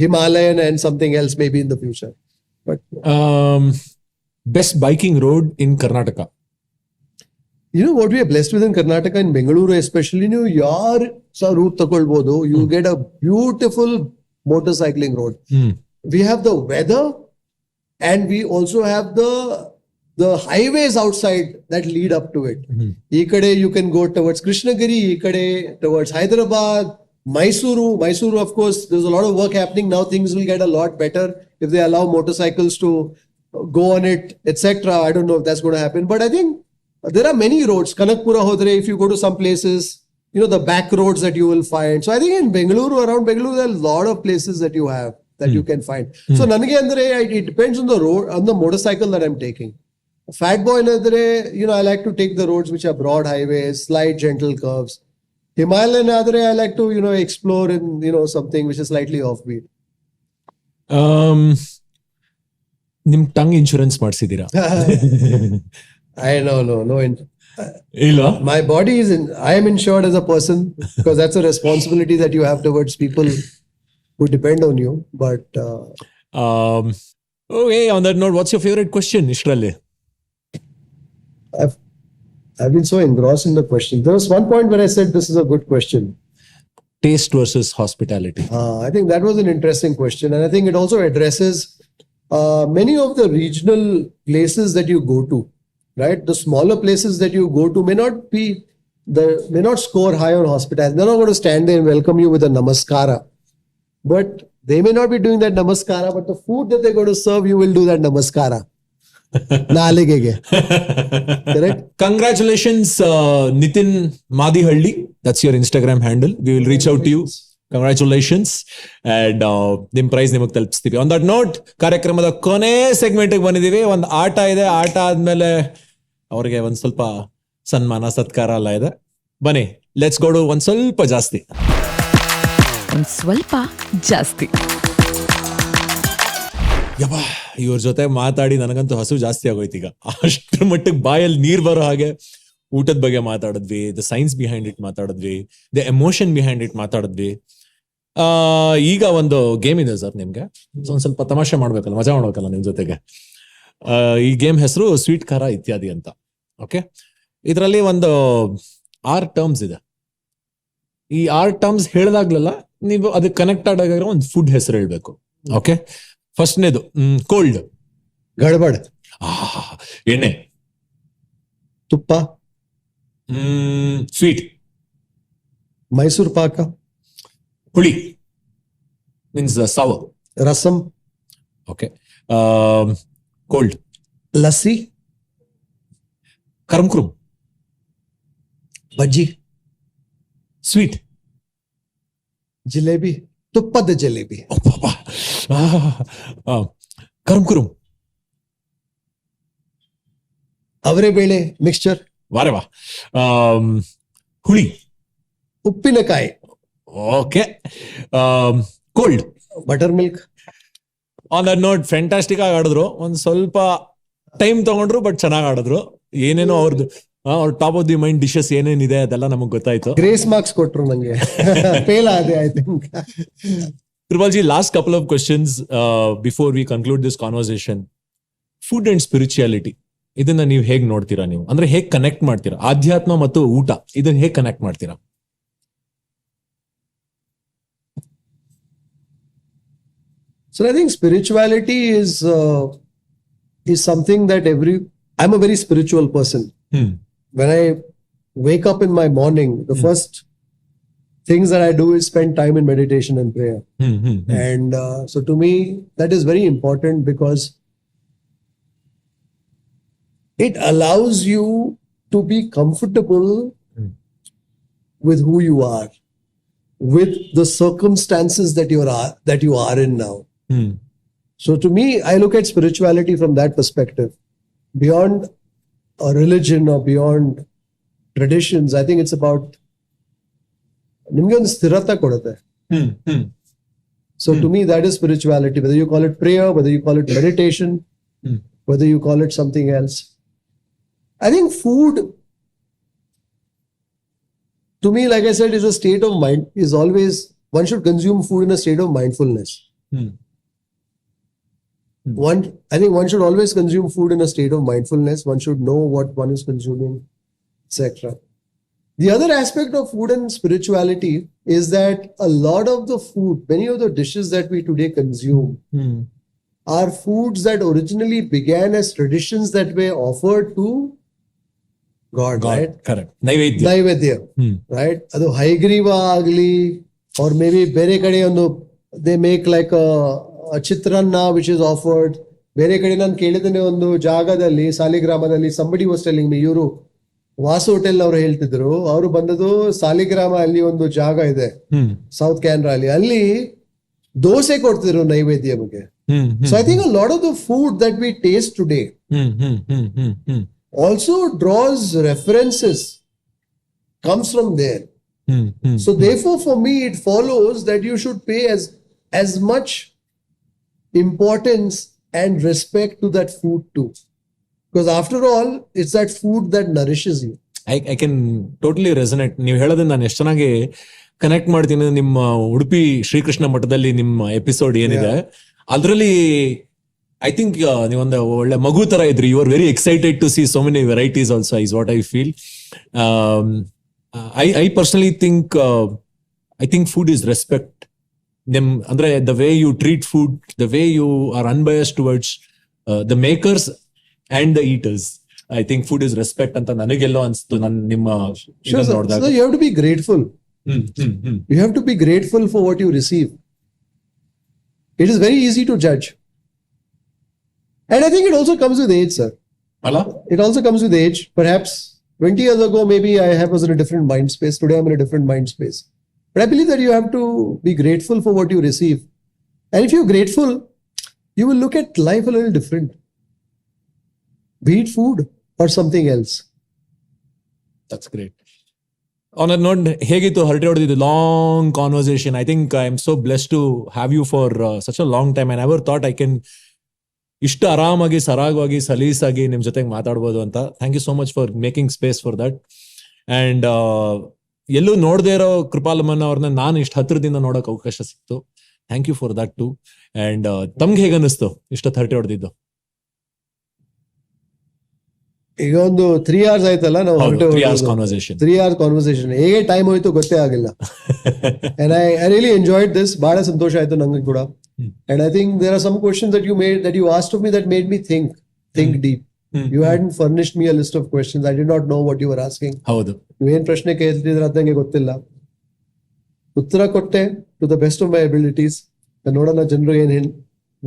Himalayan and something else maybe in the future. But best biking road in Karnataka? You know what we are blessed with in Karnataka, in Bengaluru especially, yaar sa route takolbodu, you get a beautiful motorcycling road. We have the weather and we also have the highways outside that lead up to it. Ekade you can go towards Krishnagiri, ekade towards Hyderabad, Mysuru of course there's a lot of work happening now. Things will get a lot better if they allow motorcycles to go on it, etc. I don't know if that's going to happen, but I think there are many roads. Kanakpura hodre, if you go to some places, the back roads that you will find. So I think in Bengaluru, around Bengaluru, there are a lot of places that you have that you can find. So nanage andre, it depends on the road, on the motorcycle that I'm taking. Fat boy andre, I like to take the roads which are broad highways, slight gentle curves. Himalayan andre, I like to, explore in, something which is slightly offbeat. ನಿಮ್ tongue insurance ಮಾಡಿಸಿದೀರಾ? I no. My body is I am insured as a person because that's a responsibility that you have towards people who depend on you. But okay, on that note, what's your favorite question, Ishralle? I've been so engrossed in the question. There was one point where I said this is a good question. Taste versus hospitality. I think that was an interesting question, and I think it also addresses many of the regional places that you go to. Right, the smaller places that you go to may not score high on hospitality. They're not going to stand there and welcome you with a namaskara. But they may not be doing that namaskara, but the food that they're going to serve, you will do that namaskara. Correct? Congratulations, Nitin Madihalli. That's your Instagram handle. We will reach out to you. Congratulations. And ನಿಮ್ price ನಿಮಗೆ ತಲುಪಿಸ್ತೀವಿ. On that note, ಕಾರ್ಯಕ್ರಮದ ಕೊನೆ segment ಬಂದಿದ್ದೀವಿ. ಒಂದು ಆಟ ಇದೆ. ಆಟ ಆದ್ಮೇಲೆ ಅವ್ರಿಗೆ ಒಂದ್ ಸ್ವಲ್ಪ ಸನ್ಮಾನ ಸತ್ಕಾರ ಎಲ್ಲ ಇದೆ. ಬನ್ನಿ, ಲೆಟ್ಸ್ ಗೋ ಟು ಒಂದ್ ಸ್ವಲ್ಪ ಜಾಸ್ತಿ. ಯಬ್ಬಾ, ಇವ್ರ ಜೊತೆ ಮಾತಾಡಿ ನನಗಂತೂ ಹಸು ಜಾಸ್ತಿ ಆಗೋಯ್ತು ಈಗ. ಅಷ್ಟ್ರ ಮಟ್ಟಿಗೆ ಬಾಯಲ್ಲಿ ನೀರ್ ಬರೋ ಹಾಗೆ ಊಟದ ಬಗ್ಗೆ ಮಾತಾಡಿದ್ವಿ, ದ ಸೈನ್ಸ್ ಬಿಹೈಂಡ್ ಇಟ್ ಮಾತಾಡಿದ್ವಿ, ದ ಎಮೋಷನ್ ಬಿಹೈಂಡ್ ಇಟ್ ಮಾತಾಡಿದ್ವಿ. ಈಗ ಒಂದು ಗೇಮ್ ಇದೆ ಸರ್ ನಿಮ್ಗೆ. ಒಂದ್ ಸ್ವಲ್ಪ ತಮಾಷೆ ಮಾಡ್ಬೇಕಲ್ಲ, ಮಜಾ ಮಾಡ್ಬೇಕಲ್ಲ ನಿಮ್ ಜೊತೆಗೆ. ಈ ಗೇಮ್ ಹೆಸರು ಸ್ವೀಟ್ ಖಾರ ಇತ್ಯಾದಿ ಅಂತ. ಓಕೆ, ಇದರಲ್ಲಿ ಒಂದು 6 ಟರ್ಮ್ಸ್ ಇದೆ. ಈ 6 ಟರ್ಮ್ಸ್ ಹೇಳ್ದಾಗ್ಲೆಲ್ಲ ನೀವು ಅದಕ್ಕೆ ಕನೆಕ್ಟ್ ಆದಾಗಿರೋ ಒಂದು ಫುಡ್ ಹೆಸರು ಹೇಳ್ಬೇಕು. ಓಕೆ, ಫಸ್ಟ್ನೇದು ಕೋಲ್ಡ್. ಗಡ್ಬಡ್. ಎಣ್ಣೆ. ತುಪ್ಪ. ಸ್ವೀಟ್. ಮೈಸೂರು ಪಾಕ. ಹುಳಿ ಮೀನ್ಸ್ ಸಾವ. ರಸಂ. Okay, cold. ಲಸ್ಸಿ. ಕರ್ಮಕುರುಮ್. ಬಜ್ಜಿ. ಸ್ವೀಟ್. ಜಿಲೇಬಿ. ತುಪ್ಪದ ಜಿಲೇಬಿ. ಕರ್ಮಕುರುಮ್. ಅವರೇ ಬೇಳೆ ಮಿಕ್ಸ್ಚರ್. ವಾರೆ ವಾ. ಹುಳಿ. ಉಪ್ಪಿನಕಾಯಿ. Okay, cold. Butter milk. On that note fantastic ಆಗಿ ಆಡಿದ್ರು. ಒಂದ್ ಸ್ವಲ್ಪ ಟೈಮ್ ತಗೊಂಡ್ರು, ಬಟ್ ಚೆನ್ನಾಗಿ ಆಡಿದ್ರು. ಏನೇನೋ ಅವ್ರದ್ದು ಅವ್ರ top of the mind dishes ಏನೇನಿದೆ ಅದೆಲ್ಲ ನಮಗ್ ಗೊತ್ತಾಯ್ತು. ಗ್ರೇಸ್ ಮಾರ್ಕ್ಸ್ ಕೊಟ್ರು ನಂಗೆ. ಫೇಲ್ ಆದೆ I think. Kripalji, last couple of questions before we conclude this conversation. Food and spirituality. ಇದನ್ನ ನೀವು ಹೇಗ್ ನೋಡ್ತೀರಾ? ನೀವು ಅಂದ್ರೆ ಹೇಗ್ ಕನೆಕ್ಟ್ ಮಾಡ್ತೀರಾ? ಆಧ್ಯಾತ್ಮ ಮತ್ತು ಊಟ ಇದನ್ನ ಹೇಗ್ ಕನೆಕ್ಟ್ ಮಾಡ್ತೀರಾ? So I think spirituality is something that I'm a very spiritual person. When I wake up in my morning, the first things that I do is spend time in meditation and prayer. And so to me, that is very important because it allows you to be comfortable with who you are, with the circumstances that you are in now. So to me, I look at spirituality from that perspective. Beyond a religion or beyond traditions, I think it's about ನಿಮ್ಗೆ ಒಂದು ಸ್ಥಿರತೆ ಕೊಡುತ್ತೆ. So to me, that is spirituality. Whether you call it prayer, whether you call it meditation, whether you call it something else. I think food, to me, like I said, is a state of mind. Is always one should consume food in a state of mindfulness. I think one should always consume food in a state of mindfulness. One should know what one is consuming, etc. The other aspect of food and spirituality is that a lot of the food, many of the dishes that we today consume are foods that originally began as traditions that were offered to God, right? Correct. Naivedya. Right? Adu haigriva agli, or maybe bere kade ondu they make like a chitranna which is offered. Bere kade nan kelidane ondu jagadalli Saligrammadalli somebody was telling me iವರು Vasu hotel ಅವರು ಹೇಳ್ತಿದ್ರು, ಅವರು ಬಂದದು ಸಾಲಿಗ್ರಾಮ ಅಲ್ಲಿ ಒಂದು ಜಾಗ ಇದೆ south Canara ಅಲ್ಲಿ ದೋಸೆ ಕೊಡ್ತಿದ್ರು ನೈವೇದ್ಯಕ್ಕೆ. So I think a lot of the food that we taste today also draws references, comes from there. So therefore for me it follows that you should pay as much importance and respect to that food too. Because after all, it's that food that nourishes you. I can totally resonate. ನೀವು ಹೇಳೋದನ್ನ ನಾನು ಎಷ್ಟು ಚೆನ್ನಾಗಿ connect ಮಾಡ್ತೀನಿ. ನಿಮ್ಮ ಉಡುಪಿ ಶ್ರೀಕೃಷ್ಣ ಮಠದಲ್ಲಿ ನಿಮ್ಮ episode ಏನಿದೆ ಅದರಲ್ಲಿ ಐ ಥಿಂಕ್ ನೀವೊಂದು ಒಳ್ಳೆ ಮಗು ತರ ಇದ್ರಿ. You are very excited to see so many varieties also is what I feel. I personally I think food is respect. ಅಂದ್ರೆ the way you treat food, the way you are unbiased towards the makers and the eaters. I think food is respect anta nanagello anstu nan nimma noಡಿದಾಗ. So you have to be grateful. You have to be grateful for what you receive. It is very easy to judge, and I think it also comes with age, sir. It also comes with age. Perhaps 20 years ago maybe I was in a different mind space. Today I'm in a different mind space, but I believe that you have to be grateful for what you receive, and if you're grateful, you will look at life a little different. Be it food or something else. That's great. On a note, ಹೇಗಿತ್ತು ಹರಟೆ ಹೊಡೆದಿದ್ದು long conversation. I think I am so blessed to have you for such a long time. I never thought I can ಇಷ್ಟು ಆರಾಮಾಗಿ ಸರಾಗವಾಗಿ ಸಲೀಸಾಗಿ ನಿಮ್ ಜೊತೆಗೆ ಮಾತಾಡ್ಬೋದು ಅಂತ. Thank you so much for making space for that. And ಎಲ್ಲೂ ನೋಡದೇ ಇರೋ ಕೃಪಾಲಮ್ಮನ ಅವ್ರನ್ನ ನಾನು ಇಷ್ಟು ಹತ್ರದಿಂದ ನೋಡೋಕೆ ಅವಕಾಶ ಸಿಕ್ತು. Thank you for that too. And ತಮ್ಗೆ ಹೇಗೆ ಅನ್ನಿಸ್ತು ಇಷ್ಟೊತ್ತು ಹರಟೆ ಹೊಡೆದಿದ್ದು? ಈಗ ಒಂದು 3 hours ಆಯ್ತಲ್ಲ ನಾವು ಹೌದು, 3 hours conversation. 3 hours ಕಾನ್ವರ್ಸೇಷನ್ ಹೇಗೆ ಟೈಮ್ ಹೋಯ್ತು ಗೊತ್ತೇ ಆಗಿಲ್ಲ. And I really enjoyed this. ಬಹಳ ಸಂತೋಷ ಆಯ್ತು ನಂಗೆ ಕೂಡ. And I think there are some questions that you asked of me that made me think deep. You hadn't furnished me a list of questions. I did not know what you were asking. ಹೌದು, ನೀವೇನ್ ಪ್ರಶ್ನೆ ಕೇಳ್ತಿದ್ರೆ ಅದು ನಂಗೆ ಗೊತ್ತಿಲ್ಲ. ಉತ್ತರ ಕೊಟ್ಟೆ to the best of my abilities. ನೋಡೋಣ ಜನರು ಏನ್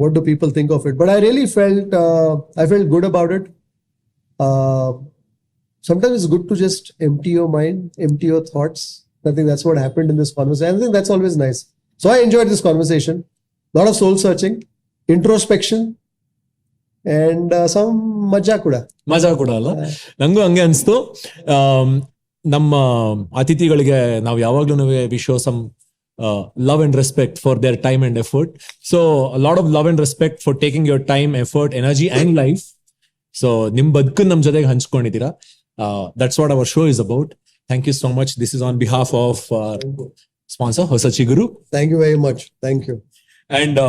what do people think of it. But I really felt good about it. Sometimes it's good to just empty your mind, empty your thoughts. I think that's what happened in this conversation. I think that's always nice. So I enjoyed this conversation. A lot of soul searching, introspection, and some ಮಜಾ ಕೂಡ ಅಲ್ಲ. ನಂಗೂ ಹಂಗೆ ಅನ್ಸ್ತು. ನಮ್ಮ ಅತಿಥಿಗಳಿಗೆ ನಾವು ಯಾವಾಗ್ಲೂ we show some love and respect for their time and effort. So a lot of love and respect for taking your time, effort, energy and life. So ನಿಮ್ ಬದುಕು ನಮ್ ಜೊತೆಗೆ ಹಂಚ್ಕೊಂಡಿದ್ದೀರಾ. That's what our show is about. Thank you so much. This is on behalf of sponsor ಹೊಸ ಚಿಗುರು. Thank you very much. Thank you. And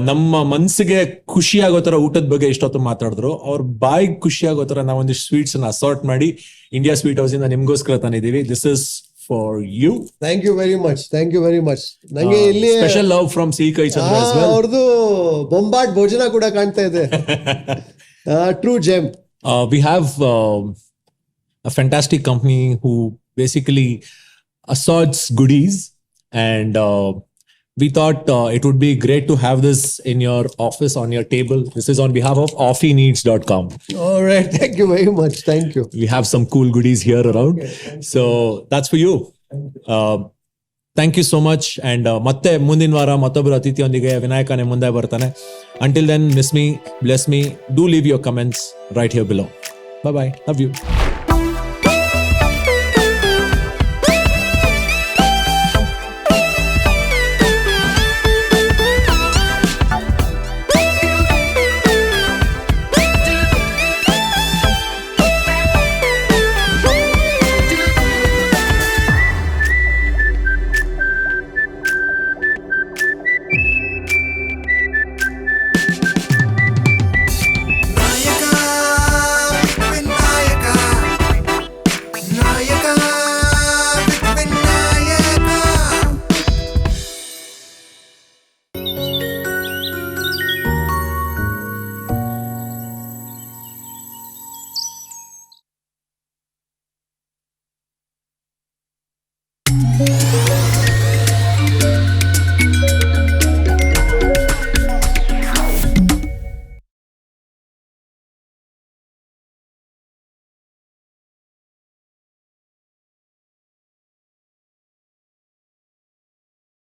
ನಮ್ಮ ಮನ್ಸಿಗೆ ಖುಷಿ ಆಗೋ ತರ ಊಟದ ಬಗ್ಗೆ ಎಷ್ಟೊತ್ತು ಮಾತಾಡಿದ್ರು. ಅವ್ರ ಬಾಯಿಗೆ ಖುಷಿ ಆಗೋ ತರ ನಾವೊಂದಿಷ್ಟು ಸ್ವೀಟ್ಸ್ ಅನ್ನ ಅಸಾರ್ಟ್ ಮಾಡಿ ಇಂಡಿಯಾ ಸ್ವೀಟ್ ಹೌಸ್ ಇಂದ ನಿಮ್ಗೋಸ್ಕರ ತಂದಿದ್ದೀವಿ. This is for you. Thank you very much. Thank you very much. ನಂಗೆ ಇಲ್ಲಿ special love from Seekai Chandra as well. ಅವ್ರದ್ದು ಬೊಂಬಾಟ್ ಭೋಜನ ಕೂಡ ಕಾಣ್ತಾ ಇದೆ. True gem. We have a fantastic company who basically assorts goodies, and we thought it would be great to have this in your office, on your table. This is on behalf of offieneeds.com. All right. Thank you very much. Thank you. We have some cool goodies here around. So that's for you. Thank you so much. And ಮತ್ತೆ ಮುಂದಿನ ವಾರ ಮತ್ತೊಬ್ಬರು ಅತಿಥಿಯೊಂದಿಗೆ ವಿನಾಯಕನೇ ಮುಂದೆ ಬರ್ತಾನೆ. Until then, miss me, bless me. Do leave your comments right here below. Bye bye. Love you.